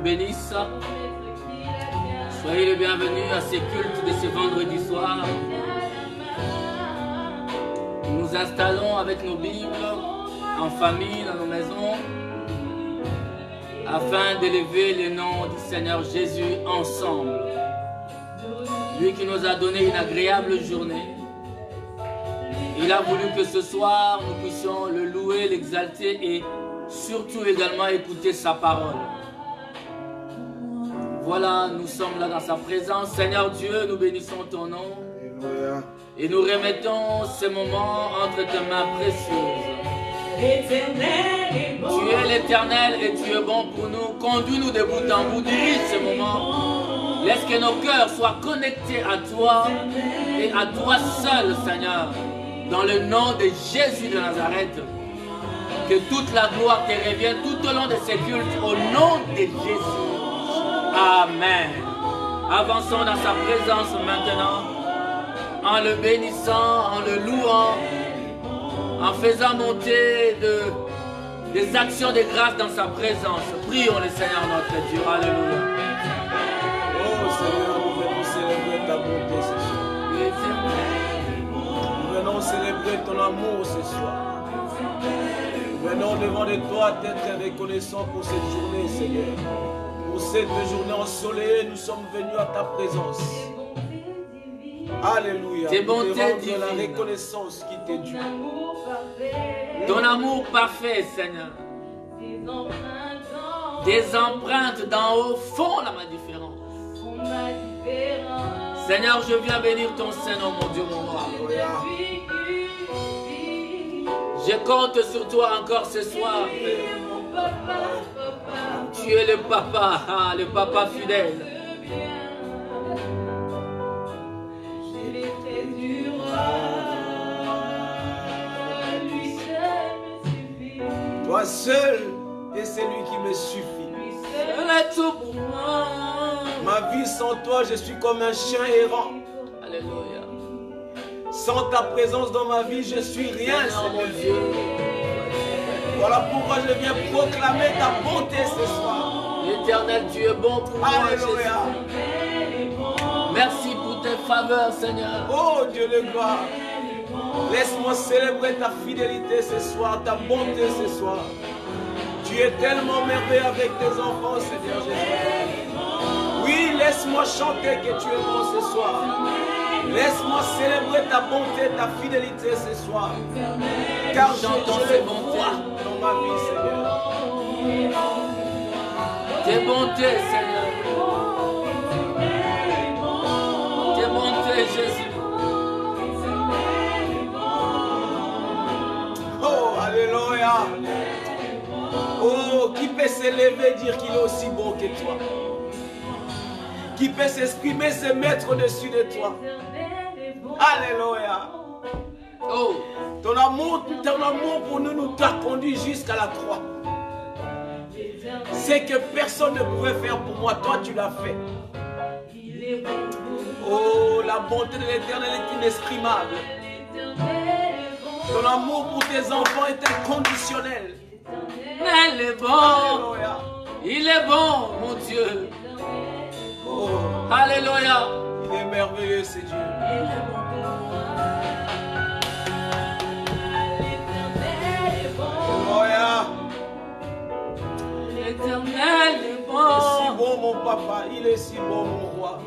Bénisse. Soyez les bienvenus à ces cultes de ce vendredi soir. Nous nous installons avec nos Bibles en famille dans nos maisons afin d'élever le nom du Seigneur Jésus ensemble. Lui qui nous a donné une agréable journée. Il a voulu que ce soir nous puissions le louer, l'exalter et surtout également écouter sa parole. Voilà, nous sommes là dans sa présence. Seigneur Dieu, nous bénissons ton nom. Alléluia. Et nous remettons ces moments entre tes mains précieuses. Tu es l'Éternel et tu es bon pour nous. Conduis-nous de bout en bout. Dirige ces moments. Laisse que nos cœurs soient connectés à toi et à toi seul, Seigneur. Dans le nom de Jésus de Nazareth. Que toute la gloire te revienne tout au long de ces cultes. Au nom de Jésus. Amen. Avançons dans sa présence maintenant, en le bénissant, en le louant, en faisant monter des actions de grâce dans sa présence. Prions le Seigneur notre Dieu. Alléluia. Oh Seigneur, nous venons célébrer ta bonté ce soir. Nous venons célébrer ton amour ce soir. Nous venons devant de toi t'être reconnaissants pour cette journée, Seigneur. Pour cette journée ensoleillée, nous sommes venus à ta présence. Alléluia. Tes bontés divines. La reconnaissance qui t'est due. Ton amour parfait, Seigneur. Des empreintes d'en haut font ma différence. Seigneur, je viens bénir ton Saint-Nom, mon Dieu, mon roi. Je compte sur toi encore ce soir. Tu es le papa fidèle. Toi seul est celui qui me suffit. C'est tout pour moi. Ma vie sans toi, je suis comme un chien errant. Alléluia. Sans ta présence dans ma vie, je suis rien, Seigneur. Voilà pourquoi je viens proclamer ta bonté ce soir. L'Éternel, tu es bon pour moi, Alléluia. Jésus. Merci pour tes faveurs, Seigneur. Oh Dieu de gloire. Laisse-moi célébrer ta fidélité ce soir, ta bonté ce soir. Tu es tellement merveilleux avec tes enfants, Seigneur Jésus. Oui, laisse-moi chanter que tu es bon ce soir. Laisse-moi célébrer ta bonté, ta fidélité ce soir. Car j'entends ces bontés dans ma vie, Seigneur. Tes bontés, Seigneur. Tes bontés, Jésus. Oh, alléluia. Oh, qui peut s'élever et dire qu'il est aussi bon que toi? Qui peut s'exprimer, se mettre au-dessus de toi? Alléluia. Oh, ton amour pour nous nous t'a conduit jusqu'à la croix. C'est que personne ne pouvait faire pour moi, toi tu l'as fait. Oh, la bonté de l'Éternel est inexprimable. Ton amour pour tes enfants est inconditionnel. Elle est bon. Alléluia. Il est bon, mon Dieu. Oh, Alléluia. il est merveilleux, c'est Dieu. Alléluia. L'Éternel est Il est bon. si bon, mon papa. Il est si bon, mon roi.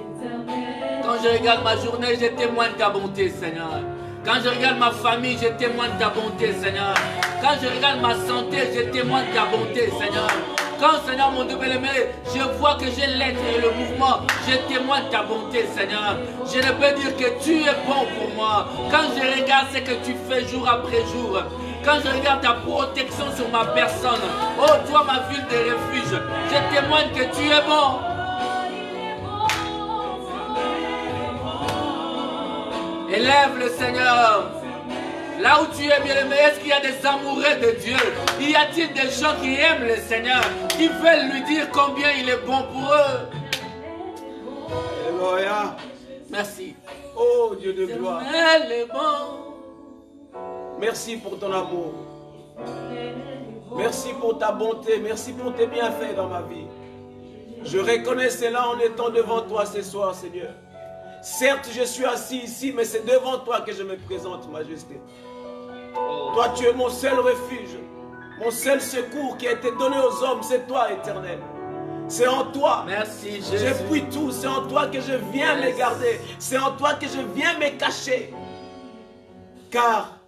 Quand je regarde ma journée, je témoigne de ta bonté, Seigneur. Quand je regarde ma famille, je témoigne de ta bonté, Seigneur. Quand je regarde ma santé, je témoigne de ta bonté, Seigneur. Quand, Seigneur, mon Dieu bien-aimé, je vois que j'ai l'être et le mouvement, je témoigne ta bonté, Seigneur. Je ne peux dire que tu es bon pour moi. Quand je regarde ce que tu fais jour après jour, quand je regarde ta protection sur ma personne, oh toi ma ville de refuge, je témoigne que tu es bon. Élève le Seigneur. Là où tu es bien-aimé, est-ce qu'il y a des amoureux de Dieu? Y a-t-il des gens qui aiment le Seigneur, qui veulent lui dire combien il est bon pour eux? Alléluia. Merci. Oh Dieu de gloire. Elle est bon. Merci pour ton amour. Merci pour ta bonté. Merci pour tes bienfaits dans ma vie. Je reconnais cela en étant devant toi ce soir, Seigneur. Certes, je suis assis ici, mais c'est devant toi que je me présente, Majesté. Toi, tu es mon seul refuge, mon seul secours qui a été donné aux hommes. C'est toi, Éternel. C'est en toi. Merci, Jésus. J'ai pris tout. C'est en toi que je viens me garder. C'est en toi que je viens me cacher. Car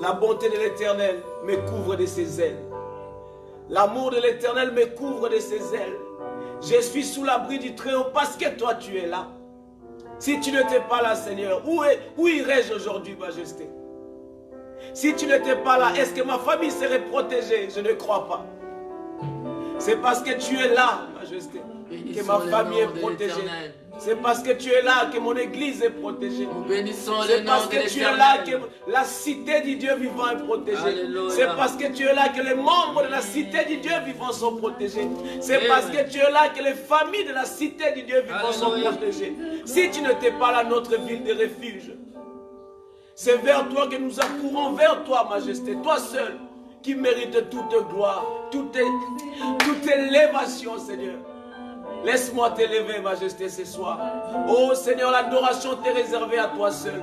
la bonté de l'Éternel me couvre de ses ailes. L'amour de l'Éternel me couvre de ses ailes. Je suis sous l'abri du Très-Haut parce que toi, tu es là. Si tu n'étais pas là, Seigneur, où irais-je aujourd'hui, Majesté? Si tu n'étais pas là, est-ce que ma famille serait protégée? Je ne crois pas. C'est parce que tu es là, Majesté, que ma famille est protégée. C'est parce que tu es là que mon église est protégée. C'est parce que tu es là que la cité du Dieu vivant est protégée. C'est parce que tu es là que les membres de la cité du Dieu vivant sont protégés. C'est parce que tu es là que les familles de la cité du Dieu vivant sont protégées. Si tu n'étais pas là, notre ville de refuge, c'est vers toi que nous accourons, vers toi, Majesté, toi seul, qui mérite toute gloire, toute élévation, Seigneur. Laisse-moi t'élever, Majesté, ce soir. Oh Seigneur, l'adoration t'est réservée à toi seul.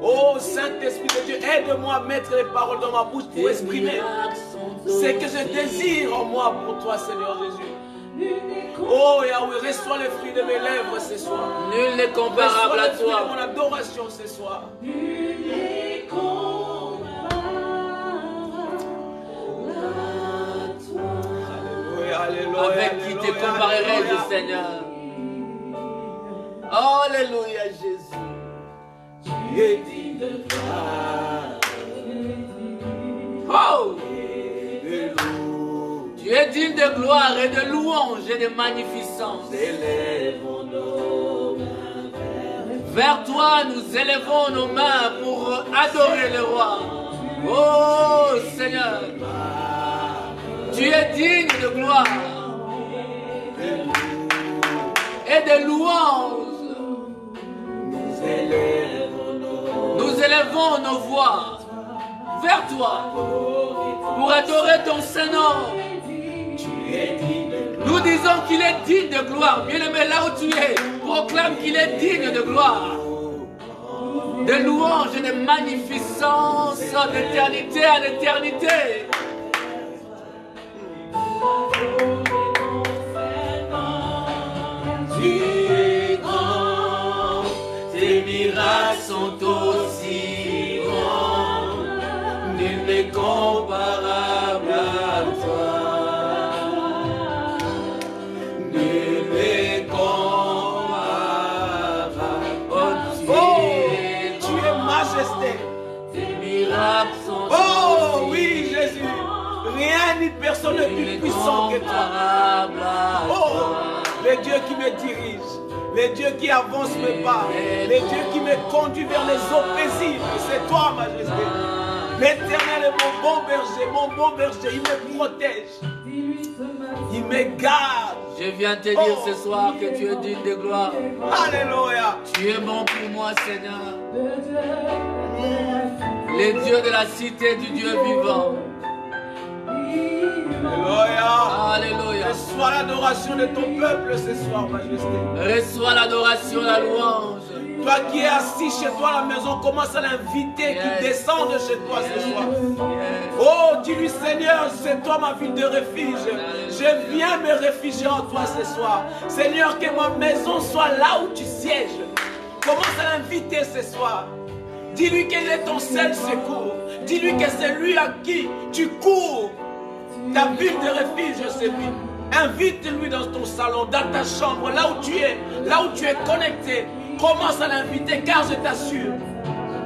Oh Saint-Esprit de Dieu, aide-moi à mettre les paroles dans ma bouche pour exprimer ce que je désire en moi pour toi, Seigneur Jésus. Oh Yahweh, reçois les fruits de mes lèvres ce soir. Nul n'est comparable à toi. Reçois les fruits de mon adoration ce soir. Avec qui te comparerais-je, Seigneur? Alléluia, Jésus. Tu es digne de gloire. Oh! Tu es digne de gloire et de louange et de magnificence. Vers toi, nous élevons nos mains pour adorer le roi. Oh Seigneur, tu es digne de gloire et de louange. Nous élevons nos voix vers toi pour adorer ton Saint-Nom. Nous disons qu'il est digne de gloire. Bien-aimé, là où tu es, proclame qu'il est digne de gloire, de louange et de magnificence, d'éternité à l'éternité. Tu es grand, tes miracles sont aussi grands, nul n'est comparable à toi. Nul n'est comparable. Tu es majesté. Tes miracles sont Oh oui, Jésus. Rien ni personne n'est plus puissant que toi. Oh, le Dieu qui me dirige, le Dieu qui avance mes pas, le Dieu qui me conduit vers les eaux paisibles, c'est toi, Majesté. L'Éternel est mon bon berger, il me protège, il me garde. Je viens te dire ce soir que tu es digne de gloire. Alléluia. Tu es bon pour moi, Seigneur. Les dieux de la cité du Dieu vivant. Alléluia. Alléluia. Reçois l'adoration de ton peuple ce soir, Majesté. Reçois l'adoration, la louange. Toi qui es assis chez toi à la maison, commence à l'inviter qu'il descende chez toi ce soir. Oh, dis-lui, Seigneur, c'est toi ma ville de refuge. Je viens me réfugier en toi ce soir. Seigneur, que ma maison soit là où tu sièges. Commence à l'inviter ce soir. Dis-lui qu'il est ton seul secours. Dis-lui que c'est lui à qui tu cours ta ville de refuge, c'est lui. Invite-lui dans ton salon, dans ta chambre, là où tu es connecté. Commence à l'inviter, car je t'assure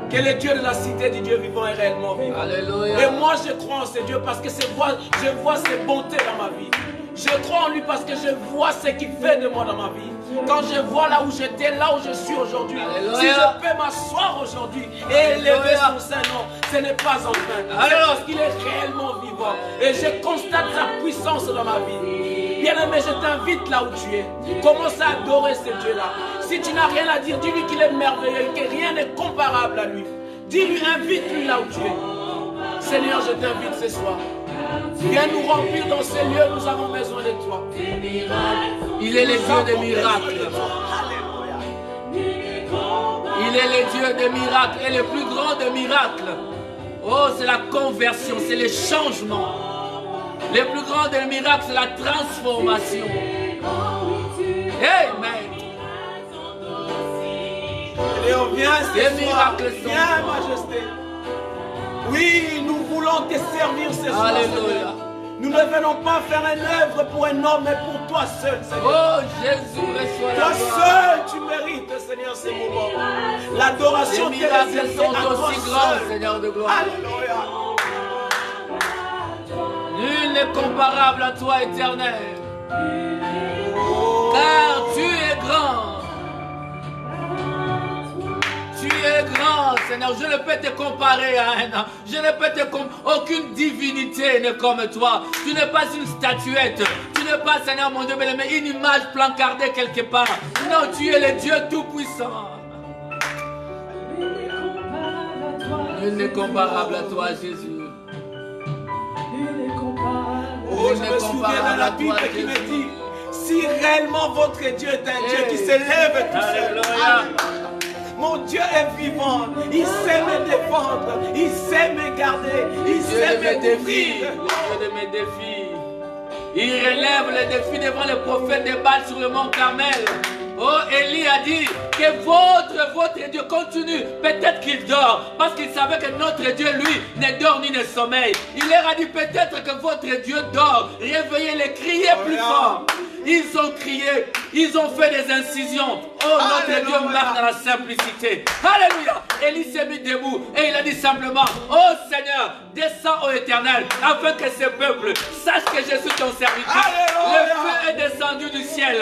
que le Dieu de la cité du Dieu vivant est réellement vivant. Alléluia. Et moi, je crois en ce Dieu parce que je vois ses bontés dans ma vie. Je crois en lui parce que je vois ce qu'il fait de moi dans ma vie. Quand je vois là où j'étais, là où je suis aujourd'hui, si je peux m'asseoir aujourd'hui et élever son Saint-Nom, ce n'est pas en vain. C'est parce qu'il est réellement vivant. Et je constate sa puissance dans ma vie. Bien-aimé, je t'invite là où tu es. Commence à adorer ce Dieu-là. Si tu n'as rien à dire, dis-lui qu'il est merveilleux, que rien n'est comparable à lui. Dis-lui, invite-lui là où tu es. Seigneur, je t'invite ce soir. Viens nous remplir dans ces lieux, nous avons besoin de toi. Il est le Dieu des miracles. Il est le Dieu des miracles et le plus grand des miracles. Oh, c'est la conversion, c'est le changement. Le plus grand des miracles, c'est la transformation. Amen. Et on vient ce soir. Viens, majesté. Oui, nous voulons te servir ce soir. Alléluia. Nous ne venons pas faire une œuvre pour un homme, mais pour toi seul, Seigneur. Oh Jésus, reçois la toi gloire. Seul, tu mérites, Seigneur, ces moments. L'adoration Les te miracles réservée sont à toi aussi grands, seul. Seigneur de gloire. Alléluia. Nul n'est comparable à toi, éternel. Oh. Car tu es grand. Tu es grand, Seigneur. Je ne peux te comparer à un homme. Je ne peux te aucune divinité n'est comme toi. Tu n'es pas une statuette. Tu n'es pas, Seigneur mon Dieu, mais une image placardée quelque part. Non, tu es le Dieu Tout-Puissant. Nul n'est comparable à toi, Jésus. Oh, je me souviens de la Bible qui me dit, si réellement votre Dieu est un Dieu qui s'élève tout seul. Mon Dieu est vivant, il sait me défendre, il sait me garder, il sait me couvrir. Le Dieu de mes défis. Il relève les défis devant les prophètes de Baal sur le mont Carmel. Oh, Élie a dit que votre Dieu continue. Peut-être qu'il dort, parce qu'il savait que notre Dieu, lui, ne dort ni ne sommeille. Il leur a dit peut-être que votre Dieu dort. Réveillez-les, criez plus fort. Ils ont crié, ils ont fait des incisions. Oh, notre Dieu meurt dans la simplicité. Alléluia. Élie s'est mis debout et il a dit simplement, oh Seigneur, descends au Éternel, afin que ce peuple sache que je suis ton serviteur. Alléluia. Le feu est descendu du ciel.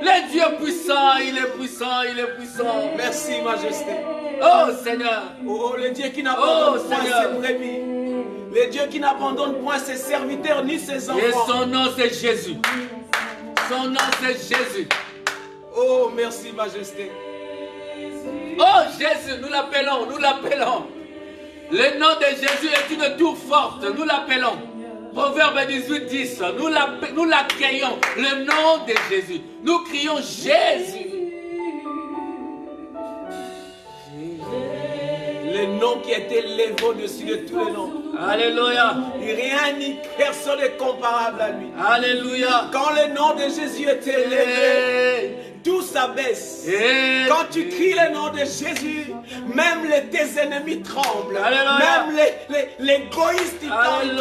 Le Dieu puissant, il est puissant, il est puissant. Merci, majesté. Oh Seigneur. Oh, le Dieu qui n'abandonne point Seigneur. ses brebis. Le Dieu qui n'abandonne point ses serviteurs ni ses enfants. Et son nom c'est Jésus. Son nom c'est Jésus. Oh, merci, majesté. Oh Jésus, nous l'appelons, nous l'appelons. Le nom de Jésus est une tour forte, nous l'appelons. Proverbe 18, 10, nous l'accueillons, le nom de Jésus. Nous crions Jésus. Le nom qui est élevé au-dessus de tous les noms. Alléluia. Rien ni personne n'est comparable à lui. Alléluia. Quand le nom de Jésus est élevé, tout s'abaisse. Quand tu cries le nom de Jésus, même tes ennemis tremblent. Alléluia. Même l'égoïste, il tremble.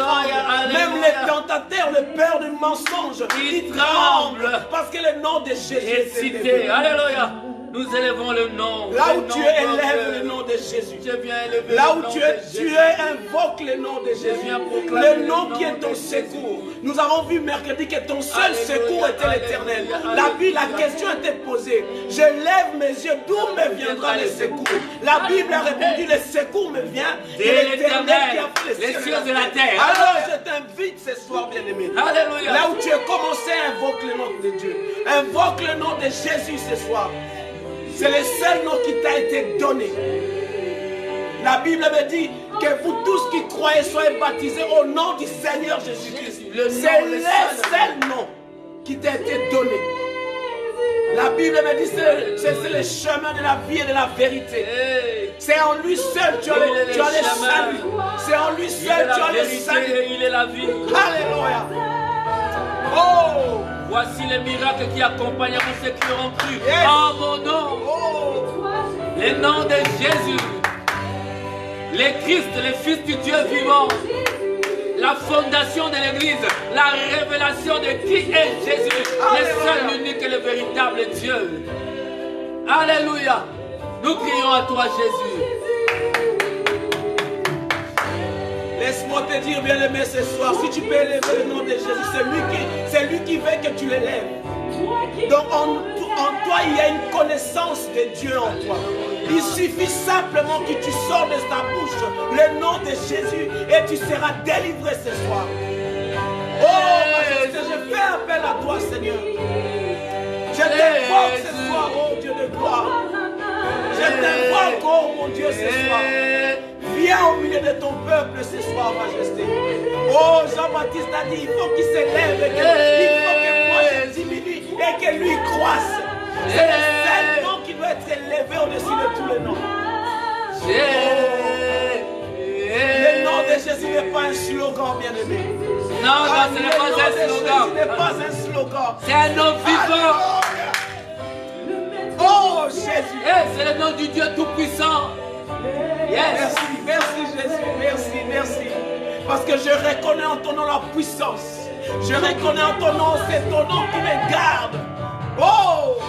Même les tentateurs, le peur du mensonge, ils tremblent. Parce que le nom de Jésus est élevé. Alléluia. Nous élevons le nom. Là où tu es, élève le nom de Jésus. Je viens élever là où le nom tu de es, Jésus. invoque le nom de Jésus. Le nom qui est ton secours. Nous avons vu mercredi que ton seul secours était l'éternel. La question était posée. Je lève mes yeux, d'où me viendra le secours? La Bible a répondu, le secours me vient de l'éternel qui a fait les cieux de la terre. Alors je t'invite ce soir, bien-aimé. Alléluia. Là où tu as commencé, invoque le nom de Dieu. Invoque le nom de Jésus ce soir. C'est le seul nom qui t'a été donné. La Bible me dit que vous tous qui croyez soyez baptisés au nom du Seigneur Jésus-Christ. C'est le seul nom qui t'a été donné. La Bible me dit que c'est le chemin de la vie et de la vérité. C'est en lui seul tu as le salut. C'est en lui seul tu as le salut. Il est la vie. Alléluia. Oh! Voici les miracles qui accompagneront ceux qui auront cru en mon nom. Le nom de Jésus. Le Christ, le Fils du Dieu vivant. la fondation de l'Église, la révélation de qui est Jésus, le seul, l'unique et le véritable Dieu. Alléluia. Nous crions à toi, Jésus. Laisse-moi te dire, bien-aimé, ce soir, si tu peux élever le nom de Jésus, c'est lui qui veut que tu l'élèves. Donc en toi, il y a une connaissance de Dieu en toi. Il suffit simplement que tu sors de ta bouche le nom de Jésus et tu seras délivré ce soir. Oh, majesté, je fais appel à toi, Seigneur. Je t'invoque ce soir, oh Dieu de gloire. Je t'invoque, oh mon Dieu, ce soir. Viens au milieu de ton peuple ce soir, majesté. Oh, Jean-Baptiste a dit, il faut qu'il s'élève, il faut que moi je diminue et que lui croisse. C'est le seul nom qui doit être élevé au-dessus de tous les noms. Le nom de Jésus n'est pas un slogan, bien-aimé. Non, ce n'est pas un slogan. Ce n'est pas un slogan. C'est un nom vivant. Oh, Jésus. C'est le nom du Dieu Tout-Puissant. Yes. Merci Jésus, merci. Parce que je reconnais en ton nom la puissance. Je reconnais en ton nom, c'est ton nom qui me garde. Oh!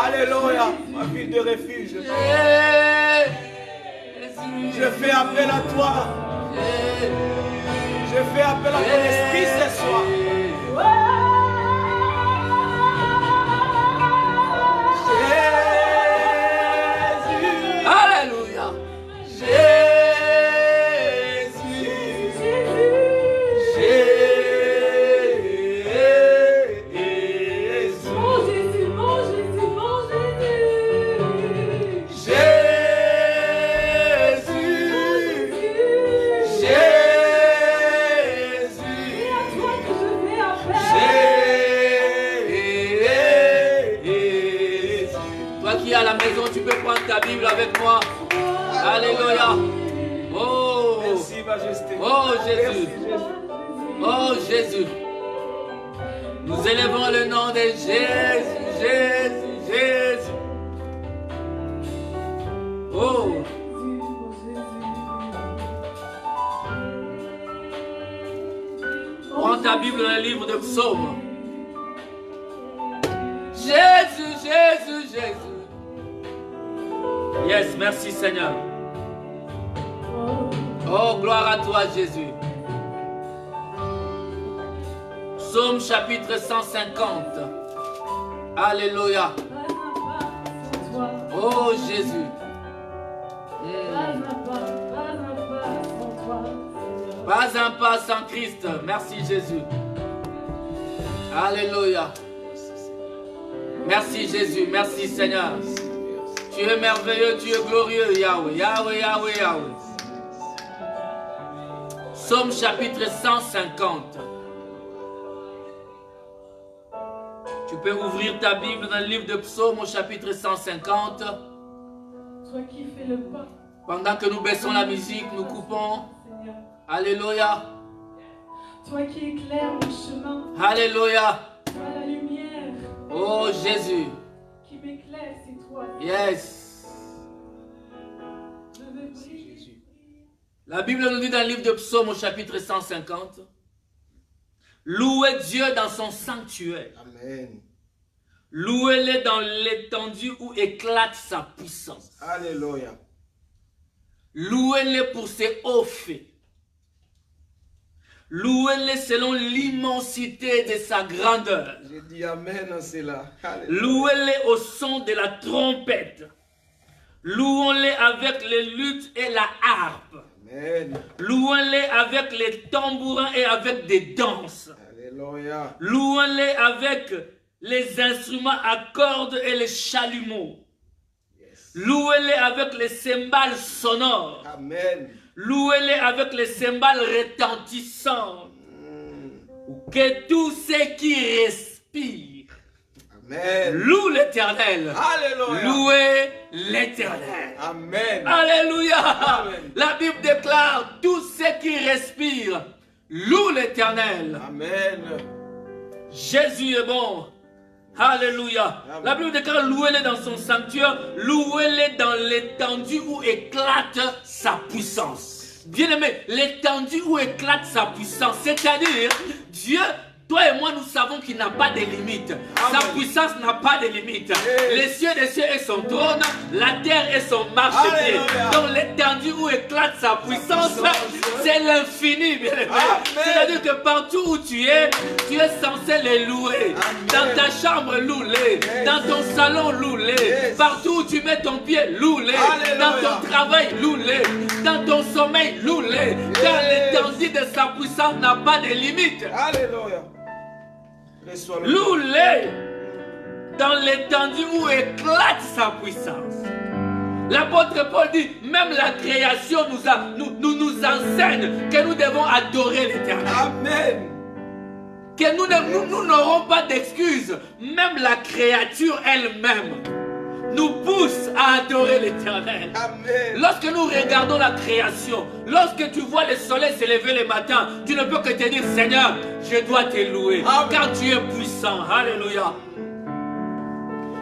Alléluia, ma ville de refuge. Je fais appel à toi. Je fais appel à ton esprit ce soir. Alléluia. Ta Bible avec moi. Alléluia. Oh. Merci, majesté. Oh Jésus. Merci, Jésus. Oh Jésus. Nous élevons le nom de Jésus. Jésus. Oh. Prends ta Bible dans le livre de Psaumes. Jésus. Yes, merci Seigneur. Oh, gloire à toi Jésus. Psaume chapitre 150. Alléluia. Oh Jésus. Pas un pas sans Christ. Merci Jésus. Alléluia. Merci Jésus. Merci Seigneur. Tu es merveilleux, tu es glorieux, Yahweh, Yahweh. Psaume chapitre 150. Tu peux ouvrir ta Bible dans le livre de Psaume au chapitre 150. Toi qui fais le pas. Pendant que nous baissons la musique, nous coupons. Seigneur. Alléluia. Toi qui éclaires mon chemin. Alléluia. Toi la lumière. Oh Jésus. Qui m'éclaire, c'est toi. Yes. Je veux briller. La Bible nous dit dans le livre de Psaume au chapitre 150. Louez Dieu dans son sanctuaire. Amen. Louez-le dans l'étendue où éclate sa puissance. Alléluia. Louez-le pour ses hauts faits. Louez-le selon l'immensité de sa grandeur. J'ai dit amen à cela. Louez-le au son de la trompette. Louons-le avec les luttes et la harpe. Amen. Louons-le avec les tambourins et avec des danses. Alléluia. Louons-le avec les instruments à cordes et les chalumeaux. Yes. Louez-le avec les cymbales sonores. Amen. Louez-le avec les cymbales retentissants. Que tous ceux qui respirent Amen. louent l'Éternel. Alléluia. Louez l'Éternel. Amen. Alléluia. Amen. La Bible déclare, tous ceux qui respirent louent l'Éternel. Amen. Jésus est bon. Alléluia. Amen. La Bible déclare, louez-le dans son sanctuaire, louez-le dans l'étendue où éclate sa puissance. Bien-aimé, l'étendue où éclate sa puissance, c'est-à-dire Dieu, toi et moi, nous savons qu'il n'a pas de limites. Sa puissance n'a pas de limites. Les cieux des cieux est son trône, la terre est son marchepied. Donc l'étendue où éclate sa puissance, c'est l'infini, bien-aimé. C'est-à-dire que partout où tu es censé les louer. Dans ta chambre, loue-les. Dans ton salon, loue-les. Partout où tu mets ton pied, loue-les. Dans ton travail, loue-les. Dans ton sommeil, loue-les. Car l'étendue de sa puissance n'a pas de limites. Alléluia. Loue-les dans l'étendue où éclate sa puissance. L'apôtre Paul dit, même la création nous enseigne que nous devons adorer l'Éternel. Amen. Que nous n'aurons pas d'excuses. Même la créature elle-même nous pousse à adorer l'Éternel. Amen. Lorsque nous regardons la création, lorsque tu vois le soleil se lever le matin, tu ne peux que te dire, Seigneur, je dois te louer, car tu es puissant. Alléluia.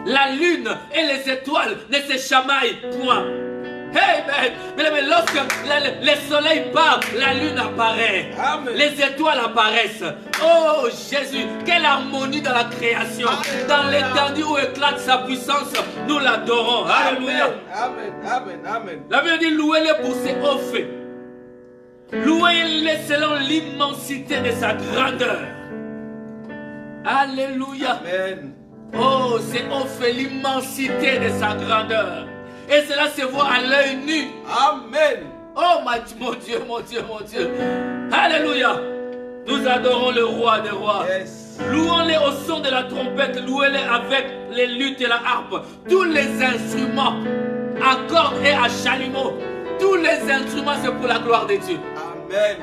La lune et les étoiles ne se chamaillent point. Amen. Mais lorsque le soleil part, la lune apparaît. Amen. Les étoiles apparaissent. Oh Jésus, quelle harmonie dans la création. Dans l'étendue où éclate sa puissance, nous l'adorons. Alléluia. Amen. Amen. Amen. La Bible dit, louez-le pour ses hauts faits. Louez-le selon l'immensité de sa grandeur. Alléluia. Amen. Oh, c'est hauts faits, l'immensité de sa grandeur. Et cela se voit à l'œil nu. Amen. Oh mon Dieu, mon Dieu, mon Dieu. Alléluia. Nous adorons le roi des rois. Yes. Louons-les au son de la trompette. Louez-les avec les luttes et la harpe. Tous les instruments à cordes et à chalumeau. Tous les instruments, c'est pour la gloire de Dieu. Amen.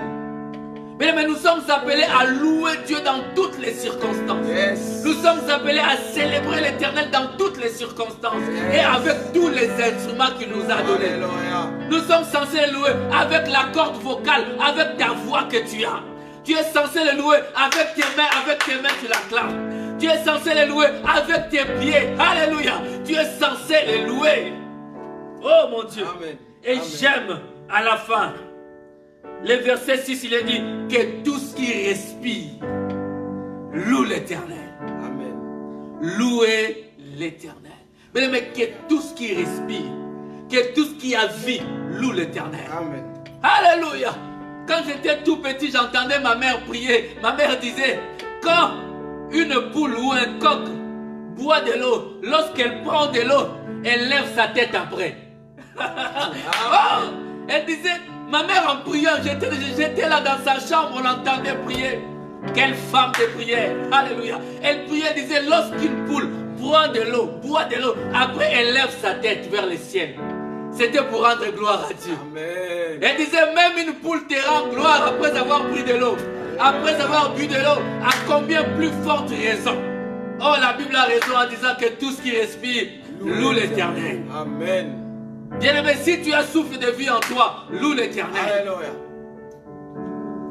Mais nous sommes appelés à louer Dieu dans toutes les circonstances. Yes. Nous sommes appelés à célébrer l'Éternel dans toutes les circonstances. Et avec tous les instruments qu'il nous a donnés. Alléluia. Nous sommes censés le louer avec la corde vocale, avec ta voix que tu as. Tu es censé le louer avec tes mains tu l'acclames. Tu es censé le louer avec tes pieds. Alléluia. Tu es censé le louer. Oh mon Dieu. Amen. Et Amen. j'aime à la fin. Le verset 6, il est dit que tout ce qui respire loue l'Éternel. Amen. Louez l'Éternel. Mais que tout ce qui respire, que tout ce qui a vie loue l'Éternel. Amen. Alléluia. Quand j'étais tout petit, j'entendais ma mère prier. Ma mère disait, quand une poule ou un coq boit de l'eau, lorsqu'elle prend de l'eau, elle lève sa tête après. Oh, elle disait, ma mère en priant, j'étais là dans sa chambre, on l'entendait prier. Quelle femme de prière. Alléluia. Elle priait, elle disait, lorsqu'une poule boit de l'eau, après elle lève sa tête vers le ciel. C'était pour rendre gloire à Dieu. Amen. Elle disait, même une poule te rend gloire après avoir pris de l'eau. Après avoir bu de l'eau, à combien plus forte raison. Oh, la Bible a raison en disant que tout ce qui respire loue l'Éternel. Amen. Bien-aimé, si tu as souffle de vie en toi, loue l'Éternel. Alléluia.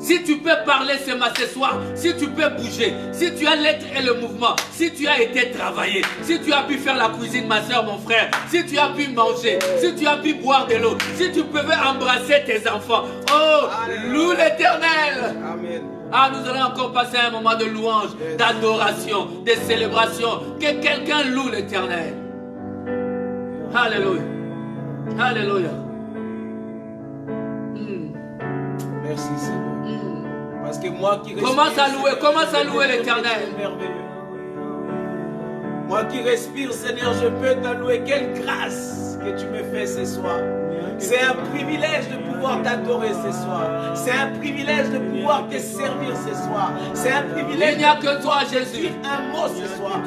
Si tu peux parler ce soir, si tu peux bouger, si tu as l'être et le mouvement, si tu as été travailler, si tu as pu faire la cuisine, ma soeur, mon frère, si tu as pu manger, si tu as pu boire de l'eau, si tu pouvais embrasser tes enfants, oh, loue l'Éternel. Amen. Ah, nous allons encore passer un moment de louange, d'adoration, de célébration. Que quelqu'un loue l'Éternel. Alléluia. Alléluia. Merci Seigneur. Parce que moi qui respire, commence à louer l'Éternel. Moi qui respire, Seigneur, je peux t'allouer. Quelle grâce que tu me fais ce soir. C'est un privilège de pouvoir t'adorer ce soir. C'est un privilège de pouvoir te servir ce soir. C'est un privilège. Il n'y a que toi, Jésus. Dire un mot ce soir.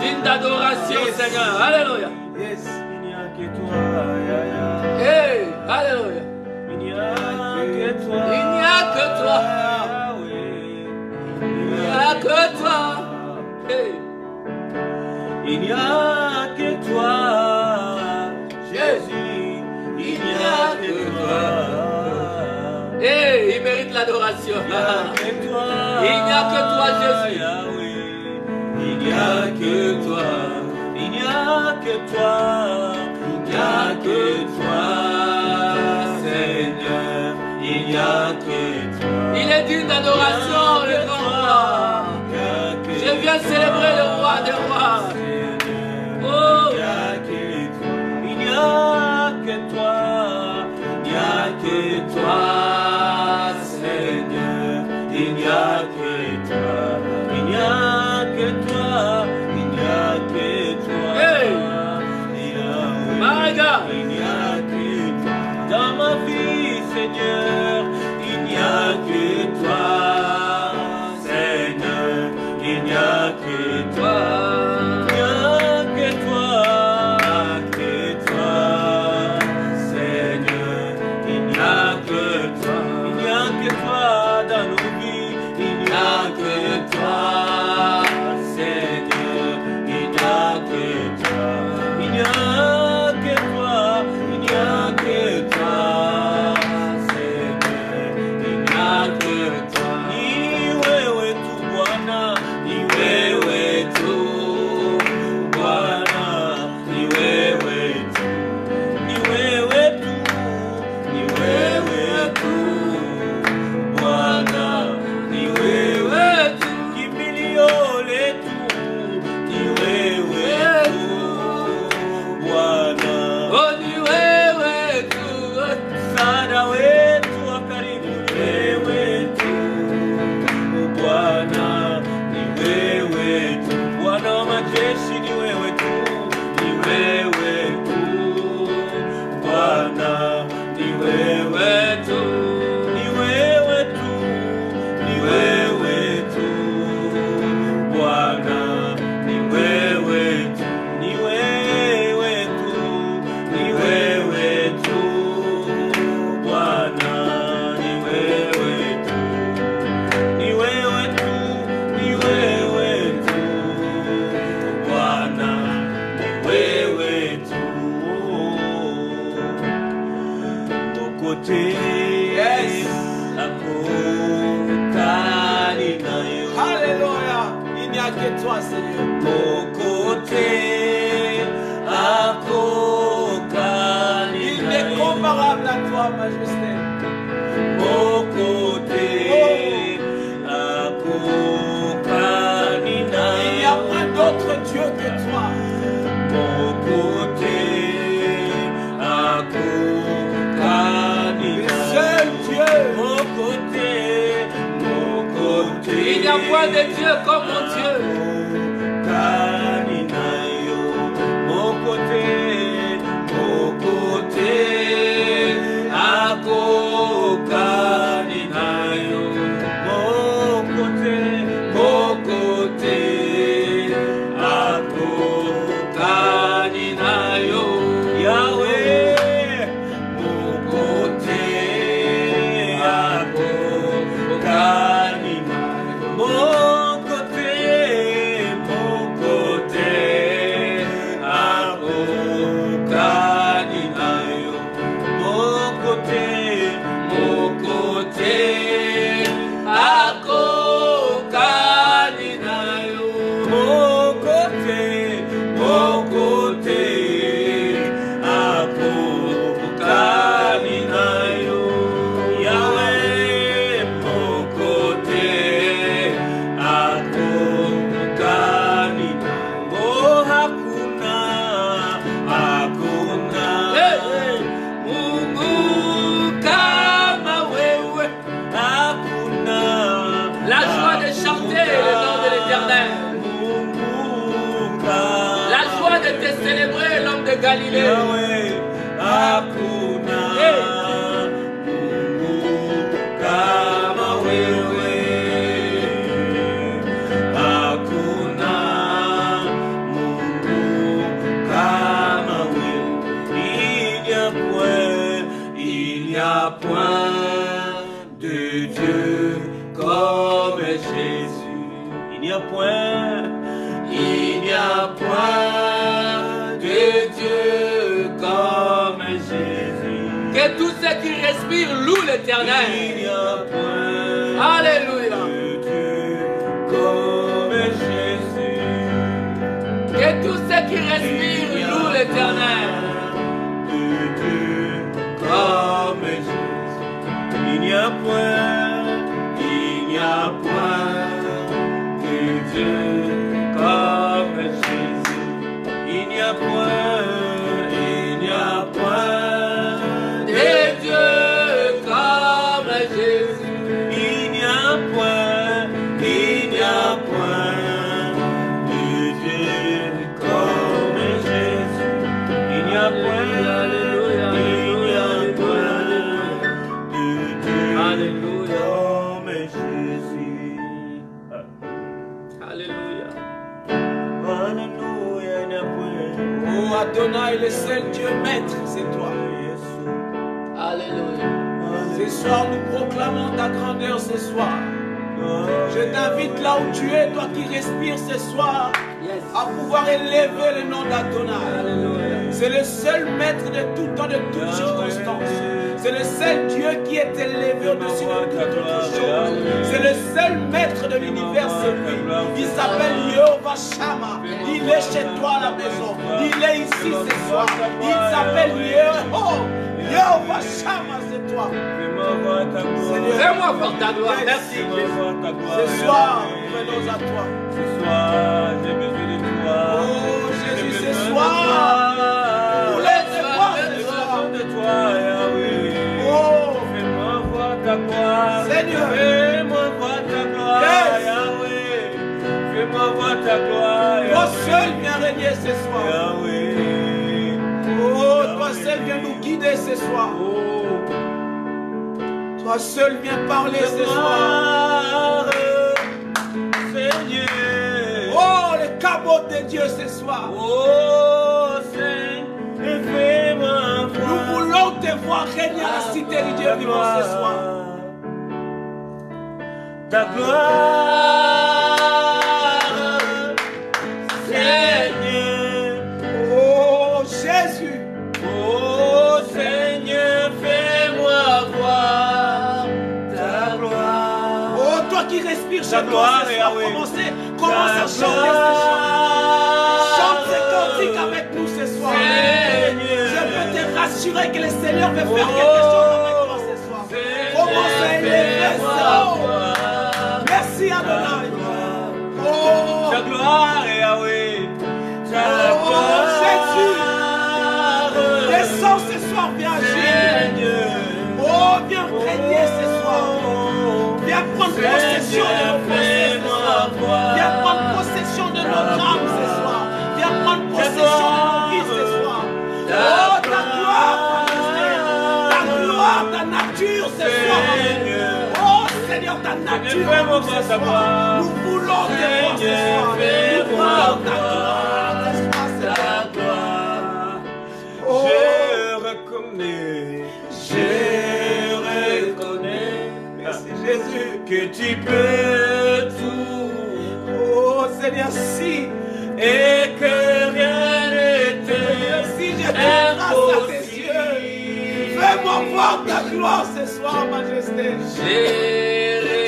Une d'adoration, Yes. Seigneur. Alléluia. Yes. Il n'y a que toi. Hey, alléluia. Il n'y a que toi. Il n'y a que toi. Il n'y a que toi. Hey. Il n'y a que toi, Jésus. Il n'y a que toi. Hey, il mérite l'adoration. Il n'y a que toi. Il n'y a que toi, Jésus. Yahweh. Il n'y a que toi. Il n'y a que toi. Il n'y a que toi, Seigneur. digne d'adoration, le grand roi. Je viens célébrer le roi des rois. Oh, il n'y a que toi, il n'y a que toi, Seigneur, il n'y a que toi, il n'y a que toi, il n'y a que toi. Hey. My God. Il n'y a que toi dans ma vie, Seigneur, il n'y a que toi, Seigneur, il n'y a que toi. Il n'y a point de Dieu comme mon Dieu. Mon côté, à Kokaninayo. Mon côté, à Kokaninayo. Yahweh, mon côté, à Kokaninayo. Mon côté, à Kokaninayo. Mon côté, à Kokaninayo. Mon côté, à Kokaninayo. Yahweh, mon côté, à Kokaninayo. Oh, hakuna, Mungu kama wewe. hakuna. La joie de chanter le nom de l'Éternel. La joie de te célébrer l'homme de Galilée. Yahweh, hakuna Mungu kama wewe. Hakuna Mungu kama wewe. Il n'y a point de Dieu comme Jésus. Il n'y a point de Dieu comme Jésus. Que tous ceux qui respirent louent l'Éternel. Il n'y a point Alléluia. de Dieu comme Jésus. Que tous ceux qui respirent louent l'Éternel. De Dieu comme Jésus. Il n'y a point, il point de Dieu comme Jésus. Il n'y a point de Dieu comme Jésus. Il n'y a point de Dieu comme Jésus. Il n'y a point, Alléluia, il n'y a alléluia, point de Dieu Alléluia. comme Jésus. Alléluia. Alléluia, il n'y a point. Oh Adonai, le seul Dieu maître, c'est toi. Alléluia. Ce soir, nous proclamons ta grandeur ce soir. Je t'invite là où tu es, toi qui respires ce soir, Yes. à pouvoir élever le nom d'Adonai. Alléluia. C'est le seul maître de tout temps, de toutes circonstances. C'est le seul Dieu qui est élevé au-dessus de toute autre chose. C'est le seul maître de l'univers, c'est lui. Il s'appelle Yehovah Shammah. Il est chez toi à la maison. Il est ici ce soir. Il s'appelle Yehovah Shammah, c'est toi. Seigneur, Fais-moi voir ta gloire. Merci. ce soir, venons à toi. Ce soir, j'ai besoin de toi. Oh Jésus, J'ai ce besoin de soir, toi. pour les voir J'ai ce soir. besoin de toi, Yahweh. Oh, Fais-moi voir ta gloire. Seigneur. Fais-moi voir ta gloire, Yes. Yahweh. Fais-moi voir ta gloire, toi Yahweh. seul viens régner ce soir. Yahweh. Oh, toi seul viens nous guider ce soir. Oh, Toi seul viens parler ce soir. gloire, Seigneur. Oh, le cabot de Dieu ce soir. Oh, Seigneur, fais-moi Nous voir voulons te voir régner à la cité du Dieu vivant ce soir. ta gloire, Seigneur. Oh, Jésus. Oh, Seigneur, fais-moi voir ta gloire. Oh, toi qui respires Ta chez toi gloire, ce soir, Yahweh. commence à chanter ce chant. Chante ce cantique avec nous ce soir. Je peux te rassurer que le Seigneur veut faire quelque chose avec toi ce soir. Commence à élever ça. Merci Adonai. Oh, Ta gloire, Yahweh. Ta oh gloire, Jésus. Descends ce soir, viens agir. Seigneur. Oh, viens régner ce soir. Viens prendre possession de nos pensées ce soir. Viens prendre possession de notre âme ce soir. Viens prendre possession de nos vies ce soir. Oh, ta gloire, ta gloire, ta nature ce soir. Oh Seigneur, ta nature ce soir. Nous voulons te voir ce soir. Nous voulons ta gloire ce soir, Seigneur. Oh, Je reconnais, merci Jésus. que tu peux tout Oh Seigneur, si et que rien ne si je t'est te grâce à tes impossible. yeux, fais-moi voir ta gloire ce soir, Majesté.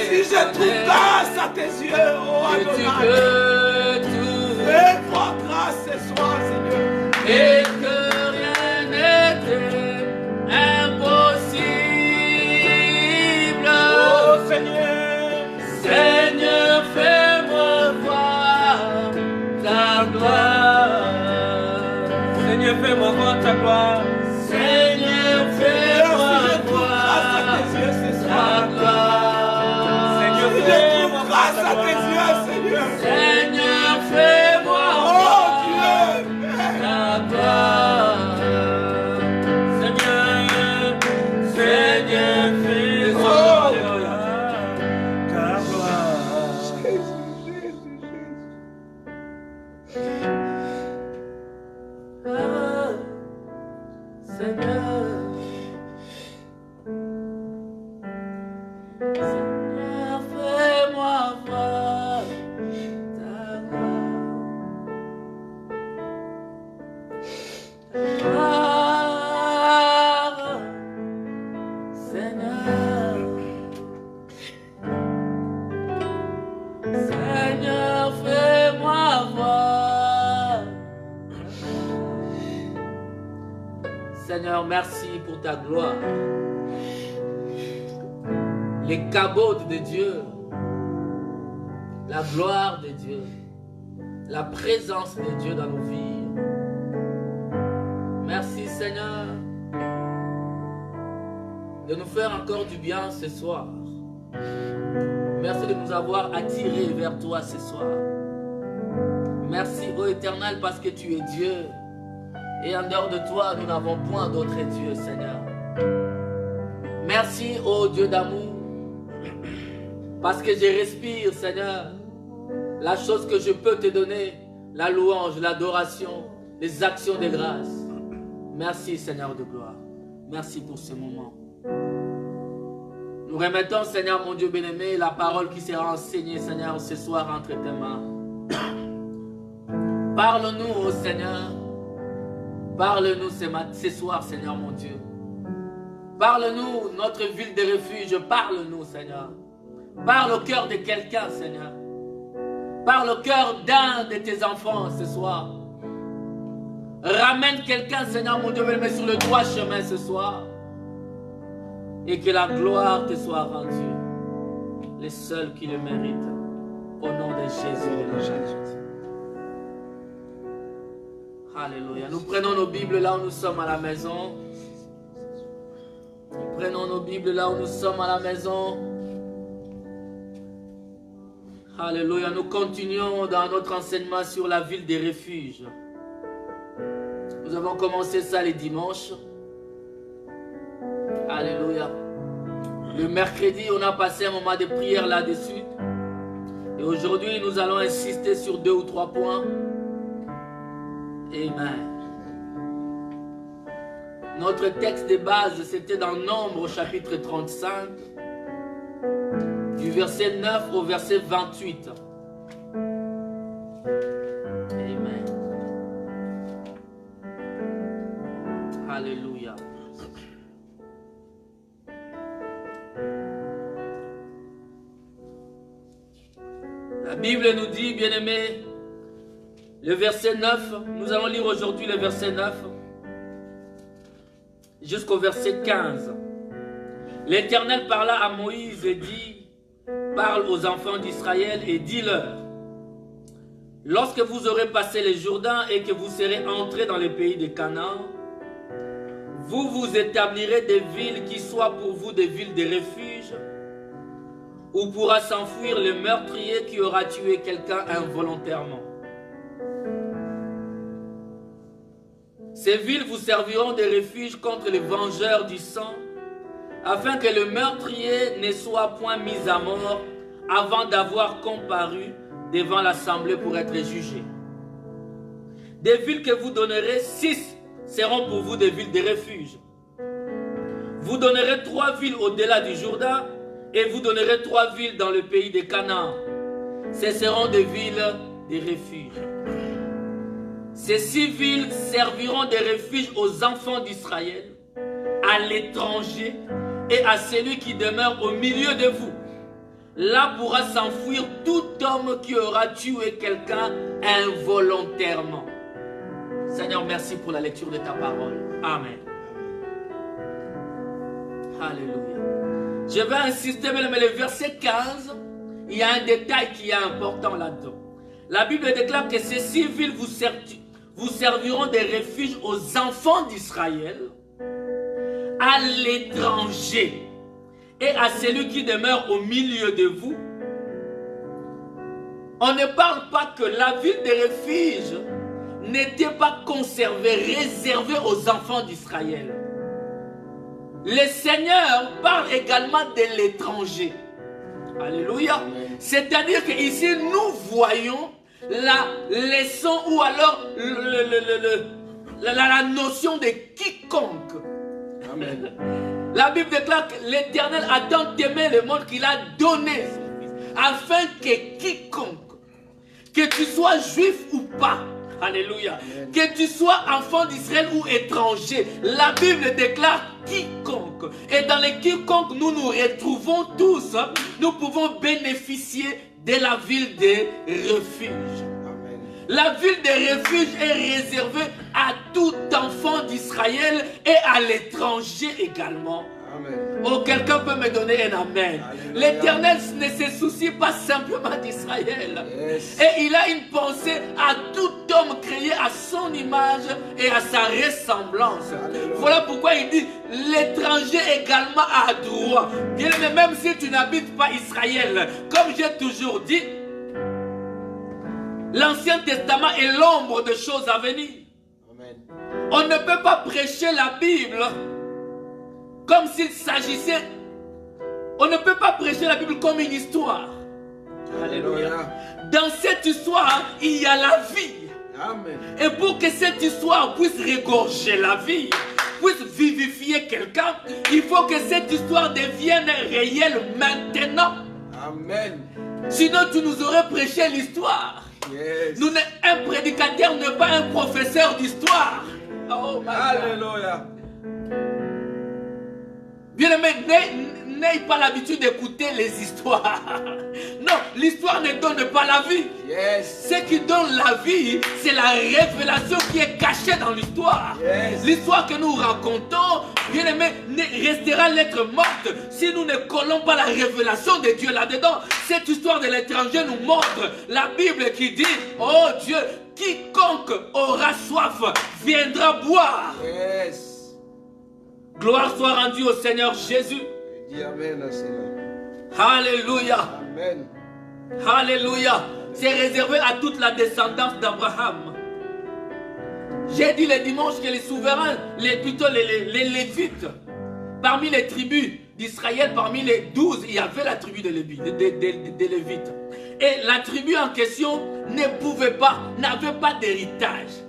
Si je trouve grâce à tes yeux, oh Que tu Adonai, peux tout fais-moi grâce ce soir, Seigneur. et que rien n'était impossible. Oh Seigneur, Seigneur, fais-moi voir ta gloire. Seigneur, fais-moi voir ta gloire. Seigneur, fais-moi si je trouve grâce à voir tes yeux ce ta soir, gloire. Seigneur, si je trouve grâce à tes yeux, Seigneur. Seigneur, fais-moi Oh voir Dieu, ta gloire. Seigneur, Seigneur, fais-moi voir ta gloire. Ah, Seigneur. Seigneur, fais-moi voir ta gloire. Seigneur. Seigneur, fais-moi voir. Seigneur, merci pour ta gloire. Les cabots de Dieu la gloire de Dieu, la présence de Dieu dans nos vies. Merci Seigneur de nous faire encore du bien ce soir. Merci de nous avoir attirés vers toi ce soir. Merci, ô Éternel, parce que tu es Dieu. Et en dehors de toi, nous n'avons point d'autre Dieu, Seigneur. Merci, ô Dieu d'amour, parce que je respire, Seigneur. La chose que je peux te donner, la louange, l'adoration, les actions de grâce. Merci, Seigneur de gloire. Merci pour ce moment. Nous remettons, Seigneur, mon Dieu bien-aimé, la parole qui sera enseignée, Seigneur, ce soir entre tes mains. Parle-nous, ô Seigneur. Parle-nous ce soir, Seigneur, mon Dieu. Parle-nous, notre ville de refuge. Parle-nous, Seigneur. Parle au cœur de quelqu'un, Seigneur. Parle au cœur d'un de tes enfants ce soir. Ramène quelqu'un, Seigneur, mon Dieu, bien-aimé, sur le droit chemin ce soir. Et que la gloire te soit rendue. Les seuls qui le méritent. Au nom de Jésus de Nazareth. Alléluia. Nous prenons nos Bibles là où nous sommes à la maison. Nous prenons nos Bibles là où nous sommes à la maison. Alléluia. Nous continuons dans notre enseignement sur la ville des refuges. Nous avons commencé ça les dimanches. Alléluia. Le mercredi, on a passé un moment de prière là-dessus. Et aujourd'hui, nous allons insister sur 2 ou 3 points. Amen. Notre texte de base, c'était dans Nombre au chapitre 35, du verset 9 au verset 28. Amen. Alléluia. La Bible nous dit, bien-aimés, le verset 9, nous allons lire aujourd'hui le verset 9 jusqu'au verset 15. L'Éternel parla à Moïse et dit, parle aux enfants d'Israël et dis-leur, lorsque vous aurez passé le Jourdain et que vous serez entrés dans le pays de Canaan, vous vous établirez des villes qui soient pour vous des villes de refuge, où pourra s'enfuir le meurtrier qui aura tué quelqu'un involontairement. Ces villes vous serviront de refuge contre les vengeurs du sang, afin que le meurtrier ne soit point mis à mort avant d'avoir comparu devant l'assemblée pour être jugé. Des villes que vous donnerez, 6 seront pour vous des villes de refuge. Vous donnerez 3 villes au-delà du Jourdain, et vous donnerez 3 villes dans le pays de Canaan. Ce seront des villes de refuge. Ces 6 villes serviront de refuge aux enfants d'Israël, à l'étranger et à celui qui demeure au milieu de vous. Là pourra s'enfuir tout homme qui aura tué quelqu'un involontairement. Seigneur, merci pour la lecture de ta parole. Amen. Alléluia. Je vais insister, mais le verset 15, il y a un détail qui est important là-dedans. La Bible déclare que ces 6 villes vous serviront de refuge aux enfants d'Israël, à l'étranger et à celui qui demeure au milieu de vous. On ne parle pas que la ville de refuge n'était pas conservée, réservée aux enfants d'Israël. Le Seigneur parle également de l'étranger. Alléluia. C'est-à-dire qu'ici, nous voyons la leçon ou alors la notion de quiconque. Amen. La Bible déclare que l'Éternel a tant aimé le monde qu'il a donné son Fils, afin que quiconque, que tu sois juif ou pas, alléluia, que tu sois enfant d'Israël ou étranger, la Bible déclare quiconque. Et dans les quiconque, nous nous retrouvons tous, nous pouvons bénéficier de la ville des refuges. Amen. La ville des refuges est réservée à tout enfant d'Israël et à l'étranger également. Amen. Oh, quelqu'un peut me donner un amen. Alléluia. L'Éternel ne se soucie pas simplement d'Israël. Yes. Et il a une pensée à tout homme créé à son image et à sa ressemblance. Alléluia. Voilà pourquoi il dit l'étranger également a droit. Bien aimé, même si tu n'habites pas Israël, comme j'ai toujours dit, l'Ancien Testament est l'ombre de choses à venir. Amen. On ne peut pas prêcher la Bible comme s'il s'agissait. On ne peut pas prêcher la Bible comme une histoire. Alléluia. Dans cette histoire, il y a la vie. Amen. Et pour que cette histoire puisse régorger la vie, puisse vivifier quelqu'un, il faut que cette histoire devienne réelle maintenant. Amen. Sinon, tu nous aurais prêché l'histoire. Yes. Un prédicateur n'est pas un professeur d'histoire. Oh my God. Alléluia. Bien aimé, n'aie pas l'habitude d'écouter les histoires. Non, l'histoire ne donne pas la vie. Yes. Ce qui donne la vie, c'est la révélation qui est cachée dans l'histoire. Yes. L'histoire que nous racontons, bien aimé, restera lettre morte si nous ne collons pas la révélation de Dieu là-dedans. Cette histoire de l'étranger nous montre la Bible qui dit, oh Dieu, quiconque aura soif viendra boire. Yes. Gloire soit rendue au Seigneur Jésus. Je dis Amen à cela. Alléluia. Amen. Alléluia. C'est réservé à toute la descendance d'Abraham. J'ai dit le dimanche que les souverains, plutôt les Lévites, parmi les tribus d'Israël, parmi les 12, il y avait la tribu des Lévites. Et la tribu en question n'avait pas d'héritage.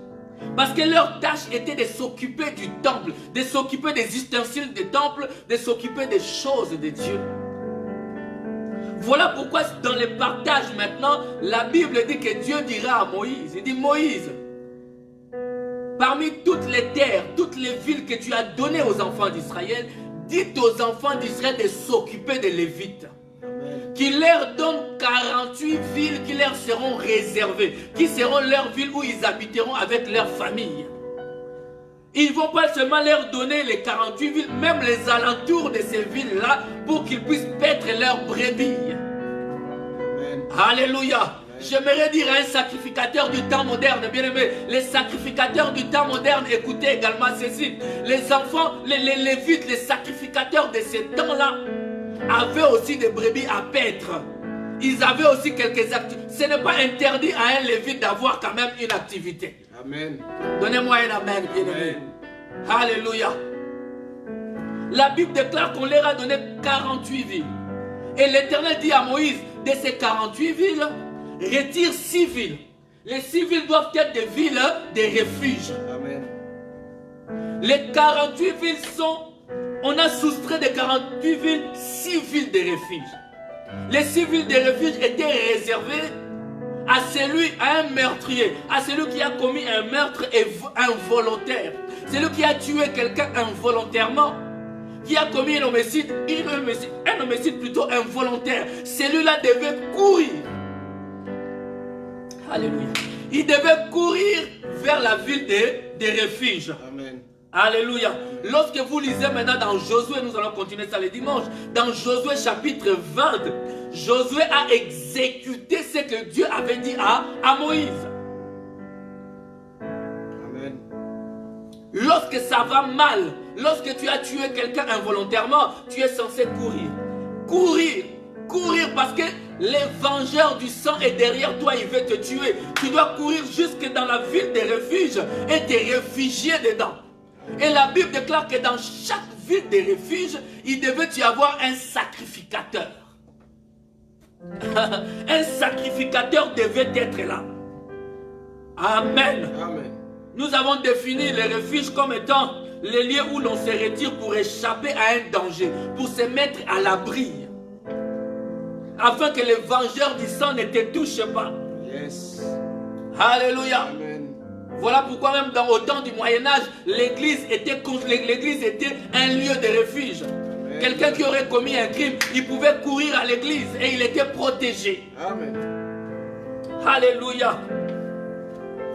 Parce que leur tâche était de s'occuper du temple, de s'occuper des ustensiles du temple, de s'occuper des choses de Dieu. Voilà pourquoi dans le partage maintenant, la Bible dit que Dieu dira à Moïse, il dit Moïse, parmi toutes les terres, toutes les villes que tu as données aux enfants d'Israël, dites aux enfants d'Israël de s'occuper des Lévites. Qu'il leur donne 48 villes qui leur seront réservées, qui seront leurs villes où ils habiteront avec leur famille. Ils ne vont pas seulement leur donner les 48 villes, même les alentours de ces villes-là, pour qu'ils puissent paître leurs brebis. Amen. Alléluia. J'aimerais dire à un sacrificateur du temps moderne, bien aimé, les sacrificateurs du temps moderne, écoutez également ceci. Les enfants, les Lévites, les sacrificateurs de ces temps-là, avaient aussi des brebis à paître. Ils avaient aussi quelques activités. Ce n'est pas interdit à un Lévite d'avoir quand même une activité. Amen. Donnez-moi un amen, bien-aimé. Alléluia. La Bible déclare qu'on leur a donné 48 villes. Et l'Éternel dit à Moïse, de ces 48 villes, retire 6 villes. Les 6 villes doivent être des villes de refuge. Amen. Les 48 villes sont... On a soustrait des 48 villes, 6 villes de refuge. Les 6 villes de refuge étaient réservées à un meurtrier, à celui qui a commis un meurtre involontaire, celui qui a tué quelqu'un involontairement, qui a commis un homicide plutôt involontaire. Celui-là devait courir. Alléluia. Il devait courir vers la ville de refuge. Amen. Alléluia. Lorsque vous lisez maintenant dans Josué, nous allons continuer ça le dimanche. Dans Josué chapitre 20, Josué a exécuté ce que Dieu avait dit à Moïse. Amen. Lorsque ça va mal, lorsque tu as tué quelqu'un involontairement, tu es censé courir. Courir. Courir parce que les vengeurs du sang est derrière toi, il veut te tuer. Tu dois courir jusque dans la ville de refuge et te réfugier dedans. Et la Bible déclare que dans chaque ville de refuge, il devait y avoir un sacrificateur. Un sacrificateur devait être là. Amen. Amen. Nous avons défini les refuges comme étant les lieux où l'on se retire pour échapper à un danger, pour se mettre à l'abri, afin que les vengeurs du sang ne te touchent pas. Yes. Alléluia. Amen. Voilà pourquoi même au temps du Moyen-Âge, l'église était un lieu de refuge. Quelqu'un qui aurait commis un crime, il pouvait courir à l'église et il était protégé. Amen. Alléluia.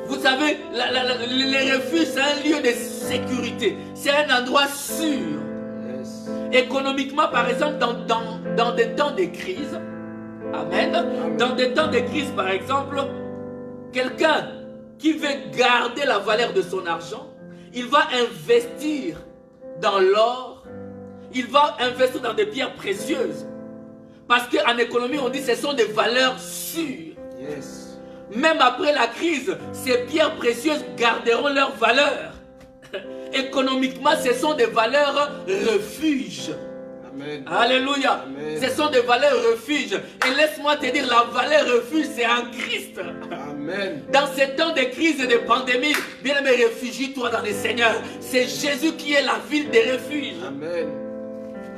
Vous savez, les refuges, c'est un lieu de sécurité. C'est un endroit sûr. Yes. Économiquement, par exemple, dans des temps de crise, amen, dans des temps de crise, par exemple, quelqu'un qui veut garder la valeur de son argent, il va investir dans l'or, il va investir dans des pierres précieuses. Parce qu'en économie, on dit que ce sont des valeurs sûres. Yes. Même après la crise, ces pierres précieuses garderont leur valeur. Économiquement, ce sont des valeurs refuges. Amen. Alléluia. Amen. Ce sont des valeurs refuges. Et laisse-moi te dire, la valeur refuge, c'est en Christ. Amen. Dans ces temps de crise et de pandémie, bien-aimé, réfugie-toi dans le Seigneur. C'est Jésus qui est la ville des refuges. Amen.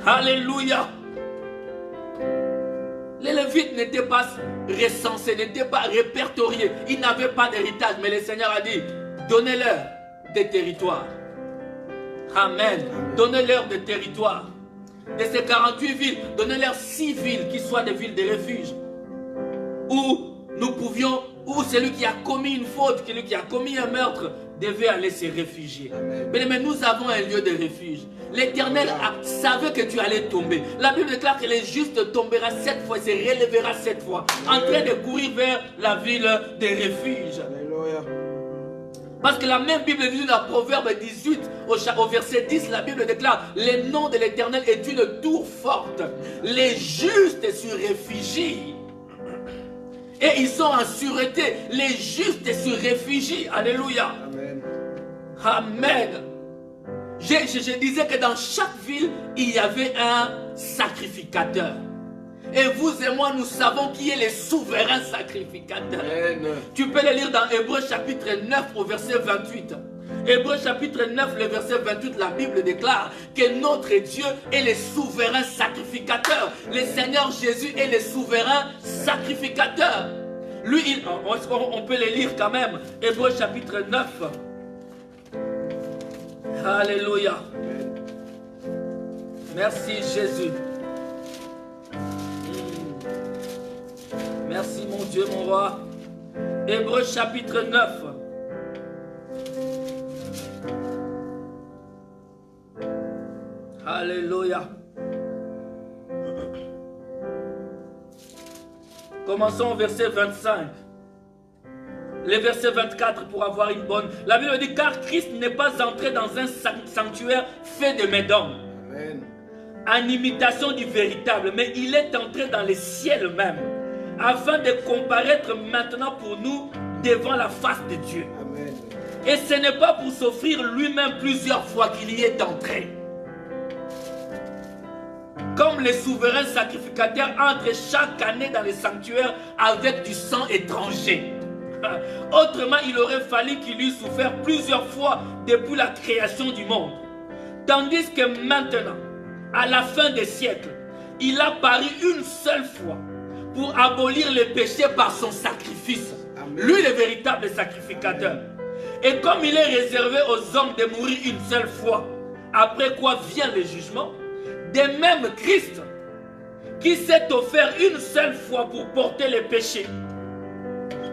Alléluia. Les Lévites n'étaient pas recensés, n'étaient pas répertoriés. Ils n'avaient pas d'héritage. Mais le Seigneur a dit, donnez-leur des territoires. Amen. Donnez-leur des territoires. De ces 48 villes, donnez-leur 6 villes qui soient des villes de refuge. Où nous pouvions, où celui qui a commis une faute, celui qui a commis un meurtre, devait aller se réfugier. Mais nous avons un lieu de refuge. L'Éternel savait que tu allais tomber. La Bible déclare que le juste tombera 7 fois, se relèvera 7 fois, en train de courir vers la ville de refuge. Alléluia. Parce que la même Bible dit dans Proverbe 18, au verset 10, la Bible déclare, le nom de l'Éternel est une tour forte. Les justes se réfugient. Et ils sont en sûreté. Les justes se réfugient. Alléluia. Amen. Amen. Je disais que dans chaque ville, il y avait un sacrificateur. Et vous et moi, nous savons qui est le souverain sacrificateur. Amen. Tu peux le lire dans Hébreux chapitre 9 au verset 28. Hébreux chapitre 9, le verset 28, la Bible déclare que notre Dieu est le souverain sacrificateur. Le Seigneur Jésus est le souverain sacrificateur. Lui, on peut le lire quand même. Hébreux chapitre 9. Alléluia. Merci Jésus. Merci mon Dieu, mon roi. Hébreux chapitre 9. Alléluia. Commençons au verset 25. Le verset 24 pour avoir une bonne... La Bible dit, car Christ n'est pas entré dans un sanctuaire fait de mes dons, en imitation du véritable, mais il est entré dans les ciels même, afin de comparaître maintenant pour nous devant la face de Dieu. Amen. Et ce n'est pas pour s'offrir lui-même plusieurs fois qu'il y est entré. Comme les souverains sacrificateurs entrent chaque année dans les sanctuaires avec du sang étranger. Autrement, il aurait fallu qu'il eût souffert plusieurs fois depuis la création du monde. Tandis que maintenant, à la fin des siècles, il a paru une seule fois pour abolir les péchés par son sacrifice. Amen. Lui, le véritable sacrificateur. Et comme il est réservé aux hommes de mourir une seule fois, après quoi vient le jugement, de même Christ, qui s'est offert une seule fois pour porter les péchés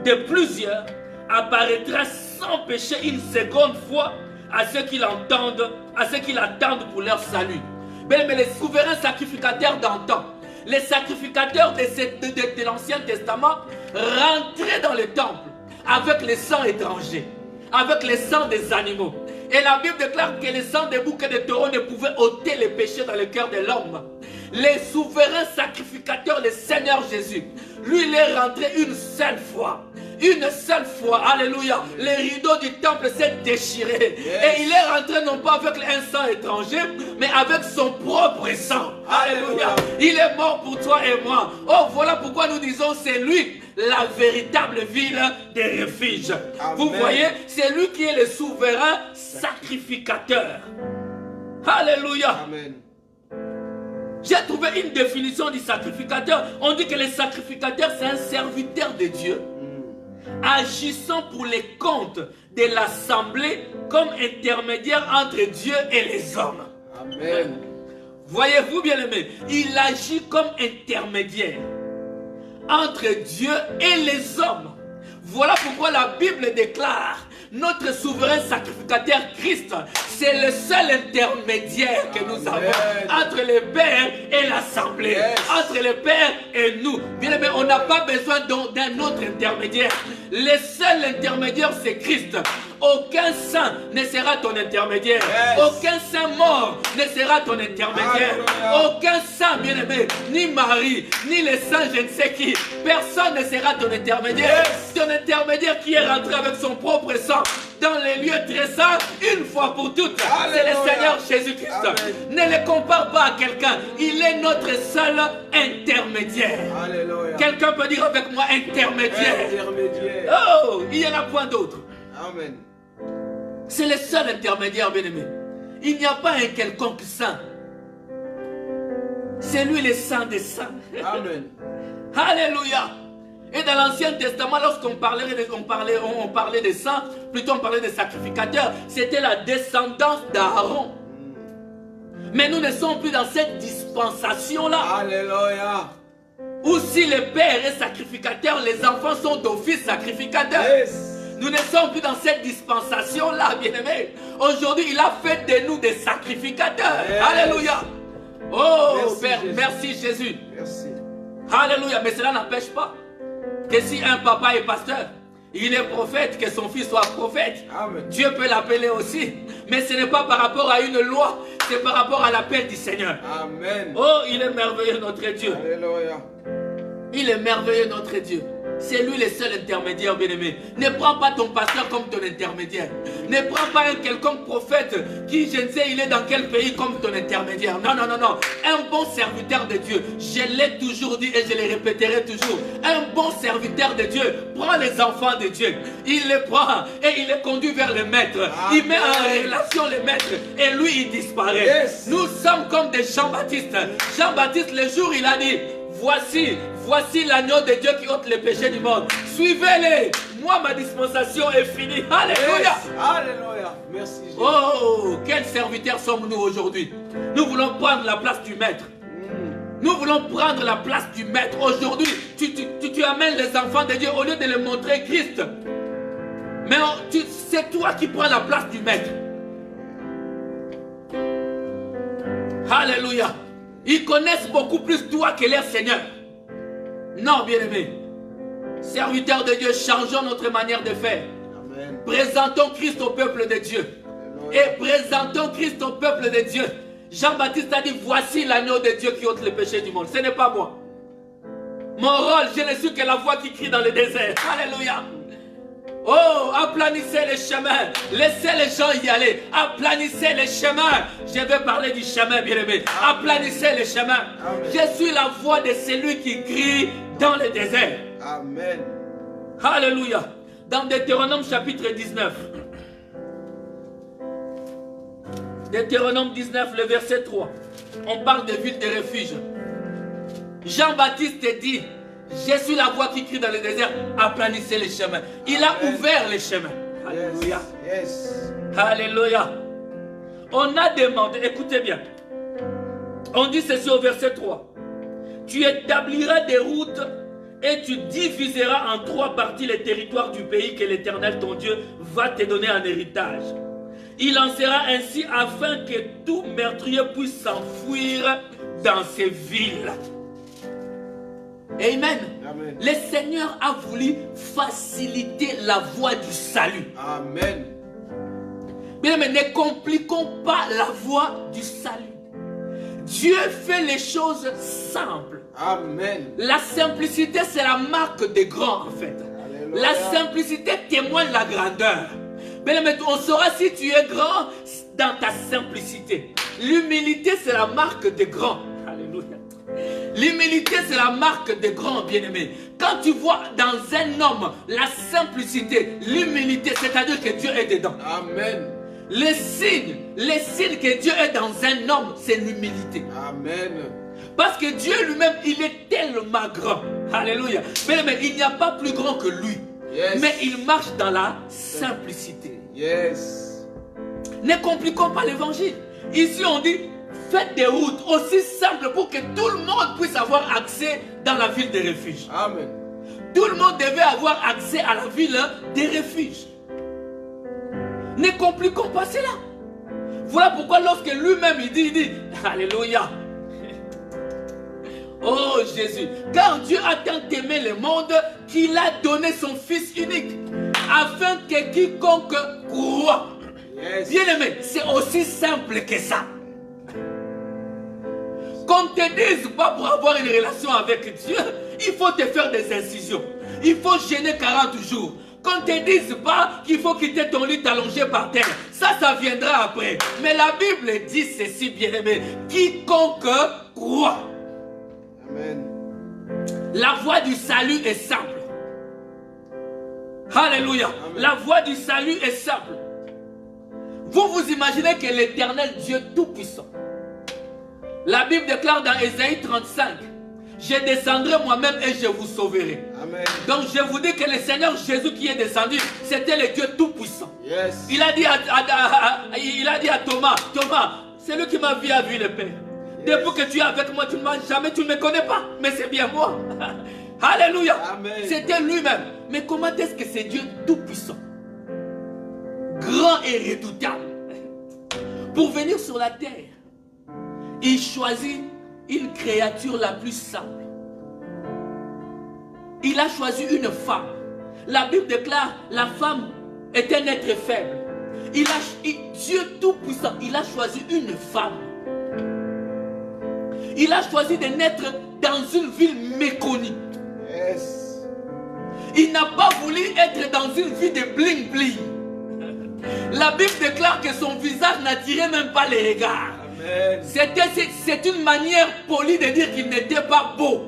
de plusieurs, apparaîtra sans péché une seconde fois à ceux qui l'entendent, à ceux qui l'attendent pour leur salut. Mais les souverains sacrificateurs d'antan, les sacrificateurs de l'Ancien Testament rentraient dans le temple avec le sang étranger, avec le sang des animaux. Et la Bible déclare que le sang des boucs et des taureaux ne pouvait ôter les péchés dans le cœur de l'homme. Les souverains sacrificateurs, le Seigneur Jésus, lui, il est rentré une seule fois. Une seule fois, alléluia, les rideaux du temple s'est déchiré. Yes. Et il est rentré non pas avec un sang étranger, mais avec son propre sang. Alléluia. Il est mort pour toi et moi. Oh, voilà pourquoi nous disons c'est lui, la véritable ville des refuges. Amen. Vous voyez, c'est lui qui est le souverain sacrificateur. Alléluia. Amen. J'ai trouvé une définition du sacrificateur. On dit que le sacrificateur, c'est un serviteur de Dieu, agissant pour les comptes de l'assemblée comme intermédiaire entre Dieu et les hommes. Amen. Voyez-vous bien aimé, il agit comme intermédiaire entre Dieu et les hommes. Voilà pourquoi la Bible déclare, notre souverain sacrificateur Christ, c'est le seul intermédiaire que nous avons entre le Père et l'Assemblée, entre le Père et nous. Bien aimé, on n'a pas besoin d'un autre intermédiaire. Le seul intermédiaire, c'est Christ. Aucun saint ne sera ton intermédiaire. Aucun saint mort ne sera ton intermédiaire. Aucun saint, bien aimé, ni Marie, ni les saints, je ne sais qui. Personne ne sera ton intermédiaire. Ton intermédiaire qui est rentré avec son propre sang dans les lieux très saints, une fois pour toutes. C'est le Seigneur Jésus-Christ. Ne le compare pas à quelqu'un. Il est notre seul intermédiaire. Quelqu'un peut dire avec moi intermédiaire. Oh, il n'y en a point d'autre. Amen. C'est le seul intermédiaire, bien-aimé. Il n'y a pas un quelconque saint. C'est lui le saint des saints. Amen. Alléluia. Et dans l'Ancien Testament, lorsqu'on parlait des saints, plutôt on parlait des sacrificateurs, c'était la descendance d'Aaron. Mais nous ne sommes plus dans cette dispensation-là. Alléluia. Où si le père est sacrificateur, les enfants sont d'office sacrificateurs. Nous ne sommes plus dans cette dispensation-là, bien-aimés. Aujourd'hui, il a fait de nous des sacrificateurs. Alléluia. Oh, merci, Père, Jésus. Merci Jésus. Merci. Alléluia. Mais cela n'empêche pas que si un papa est pasteur, il est prophète, que son fils soit prophète. Amen. Dieu peut l'appeler aussi. Mais ce n'est pas par rapport à une loi, c'est par rapport à l'appel du Seigneur. Amen. Oh, il est merveilleux notre Dieu. Alléluia. Il est merveilleux notre Dieu. C'est lui le seul intermédiaire, bien-aimé. Ne prends pas ton pasteur comme ton intermédiaire. Ne prends pas un quelconque prophète qui, je ne sais, il est dans quel pays comme ton intermédiaire. Non, non, non, non. Un bon serviteur de Dieu, je l'ai toujours dit et je le répéterai toujours. Un bon serviteur de Dieu prend les enfants de Dieu. Il les prend et il les conduit vers le maître. Amen. Il met en relation le maître et lui, il disparaît. Yes. Nous sommes comme des Jean-Baptiste. Jean-Baptiste, le jour, il a dit, voici l'agneau de Dieu qui ôte les péchés du monde. Suivez-les. Moi, ma dispensation est finie. Alléluia. Yes. Alléluia. Merci Jésus. Oh, quels serviteurs sommes-nous aujourd'hui? Nous voulons prendre la place du maître. Nous voulons prendre la place du maître. Aujourd'hui, tu amènes les enfants de Dieu au lieu de les montrer Christ. Mais c'est toi qui prends la place du maître. Alléluia. Ils connaissent beaucoup plus toi que leur Seigneur. Non, bien-aimés. Serviteurs de Dieu, changeons notre manière de faire. Amen. Présentons Christ au peuple de Dieu. Alléluia. Et présentons Christ au peuple de Dieu. Jean-Baptiste a dit, voici l'agneau de Dieu qui ôte le péché du monde. Ce n'est pas moi. Mon rôle, je ne suis que la voix qui crie dans le désert. Alléluia. Oh, aplanissez les chemins. Laissez les gens y aller. Aplanissez les chemins. Je vais parler du chemin, bien-aimé. Aplanissez les chemins. Amen. Je suis la voix de celui qui crie dans le désert. Amen. Alléluia. Dans Deutéronome chapitre 19. Deutéronome 19, le verset 3. On parle de ville de refuge. Jean-Baptiste dit, je suis la voix qui crie dans le désert, aplanissez les chemins. Il a ouvert les chemins. Alléluia. Yes. Alléluia. On a demandé, écoutez bien. On dit ceci au verset 3. Tu établiras des routes et tu diviseras en 3 parties les territoires du pays que l'Éternel ton Dieu va te donner en héritage. Il en sera ainsi afin que tout meurtrier puisse s'enfuir dans ces villes. Amen. Amen. Le Seigneur a voulu faciliter la voie du salut. Amen. Bien, mais ne compliquons pas la voie du salut. Dieu fait les choses simples. Amen. La simplicité, c'est la marque des grands, en fait. Alléluia. La simplicité témoigne la grandeur. Bien, mais on saura si tu es grand dans ta simplicité. L'humilité, c'est la marque des grands. Alléluia. L'humilité, c'est la marque des grands, bien-aimés. Quand tu vois dans un homme la simplicité, l'humilité, c'est-à-dire que Dieu est dedans. Amen. Les signes que Dieu est dans un homme, c'est l'humilité. Amen. Parce que Dieu lui-même, il est tellement grand. Alléluia. Mais il n'y a pas plus grand que lui. Yes. Mais il marche dans la simplicité. Yes. Ne compliquons pas l'évangile. Ici, on dit, faites des routes aussi simples pour que tout le monde puisse avoir accès dans la ville des refuges. Amen. Tout le monde devait avoir accès à la ville des refuges. Ne compliquons pas cela. Voilà pourquoi lorsque lui-même il dit, Alléluia. Oh Jésus, car Dieu a tant aimé le monde qu'il a donné son Fils unique, afin que quiconque croit. Yes. Bien aimé, c'est aussi simple que ça. Qu'on ne te dise pas pour avoir une relation avec Dieu, il faut te faire des incisions. Il faut jeûner 40 jours. Qu'on ne te dise pas qu'il faut quitter ton lit allongé par terre. Ça viendra après. Mais la Bible dit ceci, bien aimé. Quiconque croit. Amen. La voie du salut est simple. Alléluia. Amen. La voie du salut est simple. Vous vous imaginez que l'Éternel Dieu Tout-Puissant, la Bible déclare dans Ésaïe 35, je descendrai moi-même et je vous sauverai. Amen. Donc je vous dis que le Seigneur Jésus qui est descendu, c'était le Dieu Tout-Puissant. Yes. Il a dit à Thomas, c'est lui qui m'a vu à vu le Père. Yes. Depuis que tu es avec moi, tu ne me connais pas, mais c'est bien moi. Alléluia. Amen. C'était lui-même. Mais comment est-ce que c'est Dieu Tout-Puissant, grand et redoutable, pour venir sur la terre, il choisit une créature la plus simple. Il a choisi une femme. La Bible déclare la femme est un être faible. Dieu Tout-Puissant, il a choisi une femme. Il a choisi de naître dans une ville méconnue. Yes. Il n'a pas voulu être dans une vie de bling bling. La Bible déclare que son visage n'attirait même pas les regards. Amen. C'est une manière polie de dire qu'il n'était pas beau.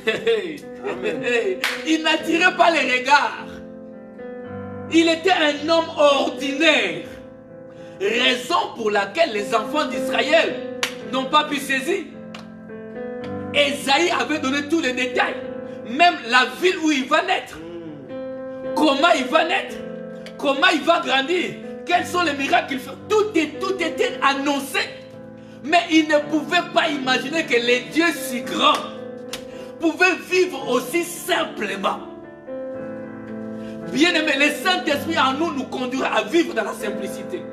Amen. Il n'attirait pas les regards. Il était un homme ordinaire. Raison pour laquelle les enfants d'Israël n'ont pas pu saisir. Ésaïe avait donné tous les détails. Même la ville où il va naître. Comment il va naître. Comment il va grandir. Quels sont les miracles qu'il fait. Tout était annoncé. Mais il ne pouvait pas imaginer que les dieux si grands pouvaient vivre aussi simplement. Bien aimé, le Saint-Esprit en nous conduira à vivre dans la simplicité.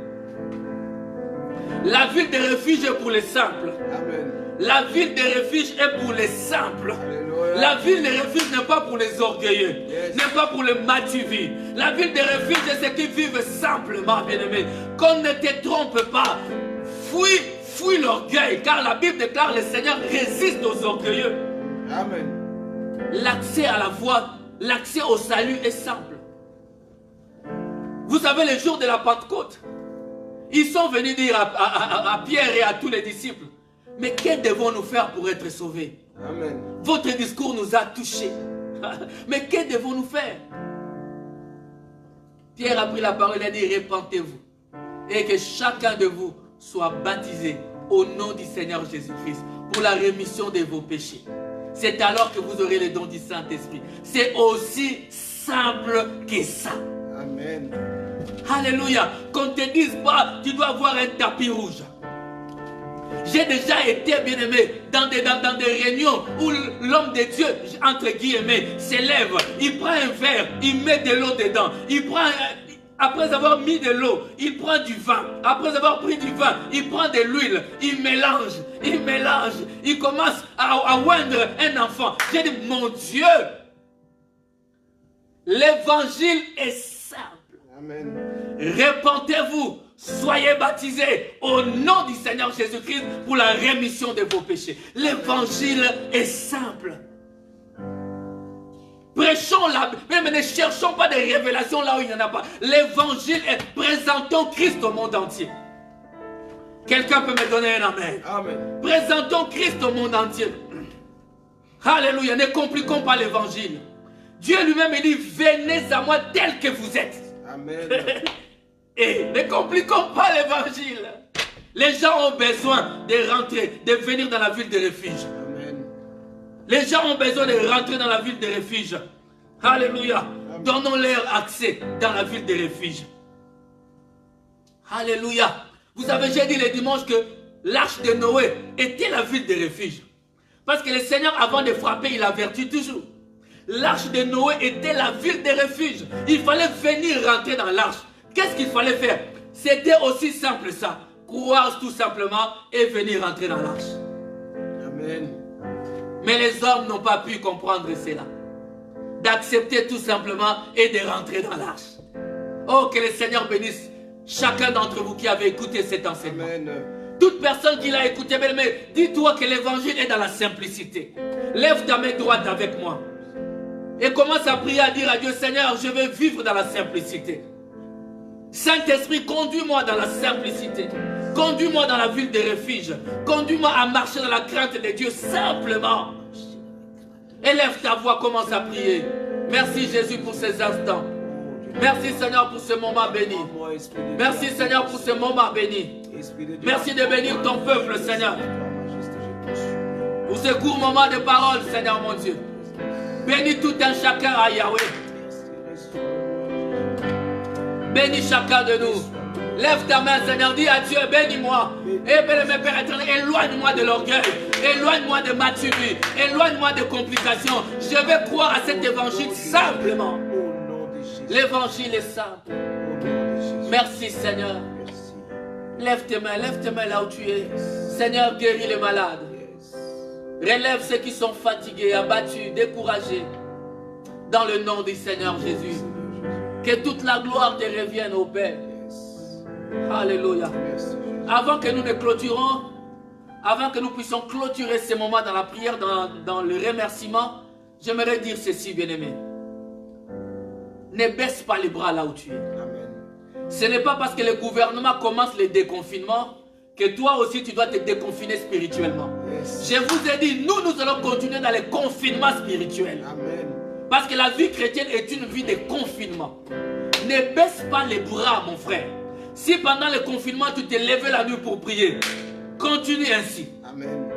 La ville de refuge est pour les simples. Amen. La ville de refuge est pour les simples. Alléluia. La ville de refuge n'est pas pour les orgueilleux, Yes. n'est pas pour les matuvis. La ville de refuge est ceux qui vivent simplement, bien-aimé. Qu'on ne te trompe pas. Fuis l'orgueil, car la Bible déclare le Seigneur résiste aux orgueilleux. Amen. L'accès à la voie, l'accès au salut est simple. Vous savez, le jour de la Pentecôte, ils sont venus dire à Pierre et à tous les disciples, mais que devons-nous faire pour être sauvés? Amen. Votre discours nous a touchés. Mais que devons-nous faire? Pierre a pris la parole et a dit, repentez-vous. Et que chacun de vous soit baptisé au nom du Seigneur Jésus-Christ pour la rémission de vos péchés. C'est alors que vous aurez le don du Saint-Esprit. C'est aussi simple que ça. Amen. Alléluia. Qu'on ne te dise pas, tu dois avoir un tapis rouge. J'ai déjà été, bien aimé, dans des réunions où l'homme de Dieu, entre guillemets, s'élève, il prend un verre, il met de l'eau dedans, après avoir mis de l'eau, il prend du vin. Après avoir pris du vin, il prend de l'huile, il mélange, il commence à oindre un enfant. J'ai dit, mon Dieu, l'évangile est simple. Amen. Repentez-vous, soyez baptisés au nom du Seigneur Jésus-Christ pour la rémission de vos péchés. L'évangile est simple. Prêchons la Bible, mais ne cherchons pas des révélations là où il n'y en a pas. L'évangile est présentons Christ au monde entier. Quelqu'un peut me donner un amen? Amen. Présentons Christ au monde entier. Alléluia, ne compliquons pas l'évangile. Dieu lui-même dit, venez à moi tel que vous êtes. Amen. Et ne compliquons pas l'évangile. Les gens ont besoin de rentrer, de venir dans la ville de refuge. Amen. Les gens ont besoin de rentrer dans la ville de refuge. Alléluia. Donnons-leur accès dans la ville de refuge. Alléluia. Vous savez, j'ai dit le dimanche que l'arche de Noé était la ville de refuge. Parce que le Seigneur, avant de frapper, il avertit toujours. l'arche de Noé était la ville de refuge. Il fallait venir rentrer dans l'arche. Qu'est-ce qu'il fallait faire? C'était aussi simple ça. Croire tout simplement et venir rentrer dans l'arche. Amen. Mais les hommes n'ont pas pu comprendre cela. D'accepter tout simplement et de rentrer dans l'arche. Oh, que le Seigneur bénisse chacun d'entre vous qui avait écouté cet enseignement. Amen. Toute personne qui l'a écouté, mais dis-toi que l'évangile est dans la simplicité. Lève ta main droite avec moi. Et commence à prier, à dire à Dieu, Seigneur, je veux vivre dans la simplicité. Saint-Esprit, conduis-moi dans la simplicité. Conduis-moi dans la ville de refuge. Conduis-moi à marcher dans la crainte de Dieu simplement. Élève ta voix, commence à prier. Merci Jésus pour ces instants. Merci Seigneur pour ce moment béni. Merci Seigneur pour ce moment béni. Merci de bénir ton peuple Seigneur. Pour ce court moment de parole Seigneur mon Dieu. Bénis tout un chacun à Yahweh. Bénis chacun de nous. Lève ta main Seigneur, dis à Dieu, bénis-moi. Et bénis-moi Père éternel, éloigne-moi de l'orgueil. Éloigne-moi de ma tuerie. Éloigne-moi de complications. Je vais croire à cet évangile simplement. L'évangile est simple. Merci Seigneur. Lève tes mains là où tu es. Seigneur, guéris les malades. Relève ceux qui sont fatigués, abattus, découragés. Dans le nom du Seigneur Jésus. Que toute la gloire te revienne au Père. Alléluia. Avant que nous ne clôturons, avant que nous puissions clôturer ces moments dans la prière, dans le remerciement, j'aimerais dire ceci, bien-aimé. Ne baisse pas les bras là où tu es. Amen. Ce n'est pas parce que le gouvernement commence le déconfinement que toi aussi tu dois te déconfiner spirituellement. Yes. Je vous ai dit, nous allons continuer dans le confinement spirituel. Amen. Parce que la vie chrétienne est une vie de confinement. Ne baisse pas les bras, mon frère. Si pendant le confinement tu t'es levé la nuit pour prier, continue ainsi. Amen.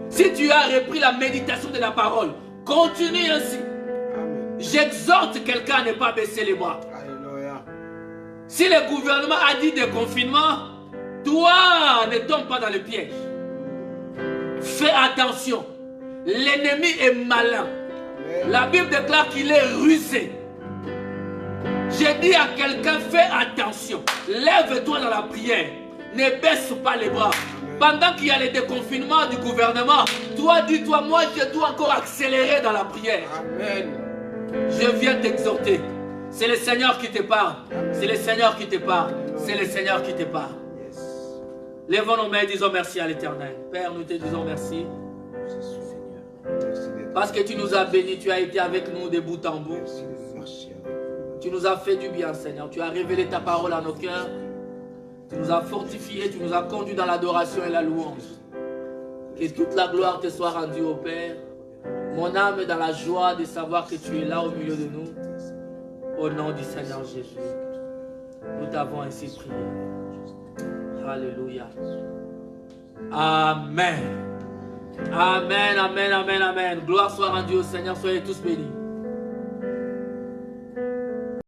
Si tu as repris la méditation de la parole, continue ainsi. Amen. J'exhorte quelqu'un à ne pas baisser les bras. Alléluia. Si le gouvernement a dit déconfinement, toi ne tombe pas dans le piège. Fais attention. L'ennemi est malin. Amen. La Bible déclare qu'il est rusé. J'ai dit à quelqu'un, fais attention. Lève-toi dans la prière. Ne baisse pas les bras. Pendant qu'il y a le déconfinement du gouvernement, toi dis-toi, moi je dois encore accélérer dans la prière. Amen. Je viens t'exhorter. C'est le Seigneur qui te parle. C'est le Seigneur qui te parle. C'est le Seigneur qui te parle. Yes. Lèvons nos mains et disons merci à l'Éternel. Père, nous te disons merci. Jésus, Seigneur. Merci d'être Parce que tu nous as bénis, tu as été avec nous de bout en bout. Merci de marcher avec nous. Tu nous as fait du bien, Seigneur. Tu as révélé ta parole à nos cœurs. Tu nous as fortifiés, tu nous as conduits dans l'adoration et la louange. Que toute la gloire te soit rendue au Père. Mon âme est dans la joie de savoir que tu es là au milieu de nous. Au nom du Seigneur Jésus. Nous t'avons ainsi prié. Alléluia. Amen. Amen, amen, amen, amen. Gloire soit rendue au Seigneur. Soyez tous bénis.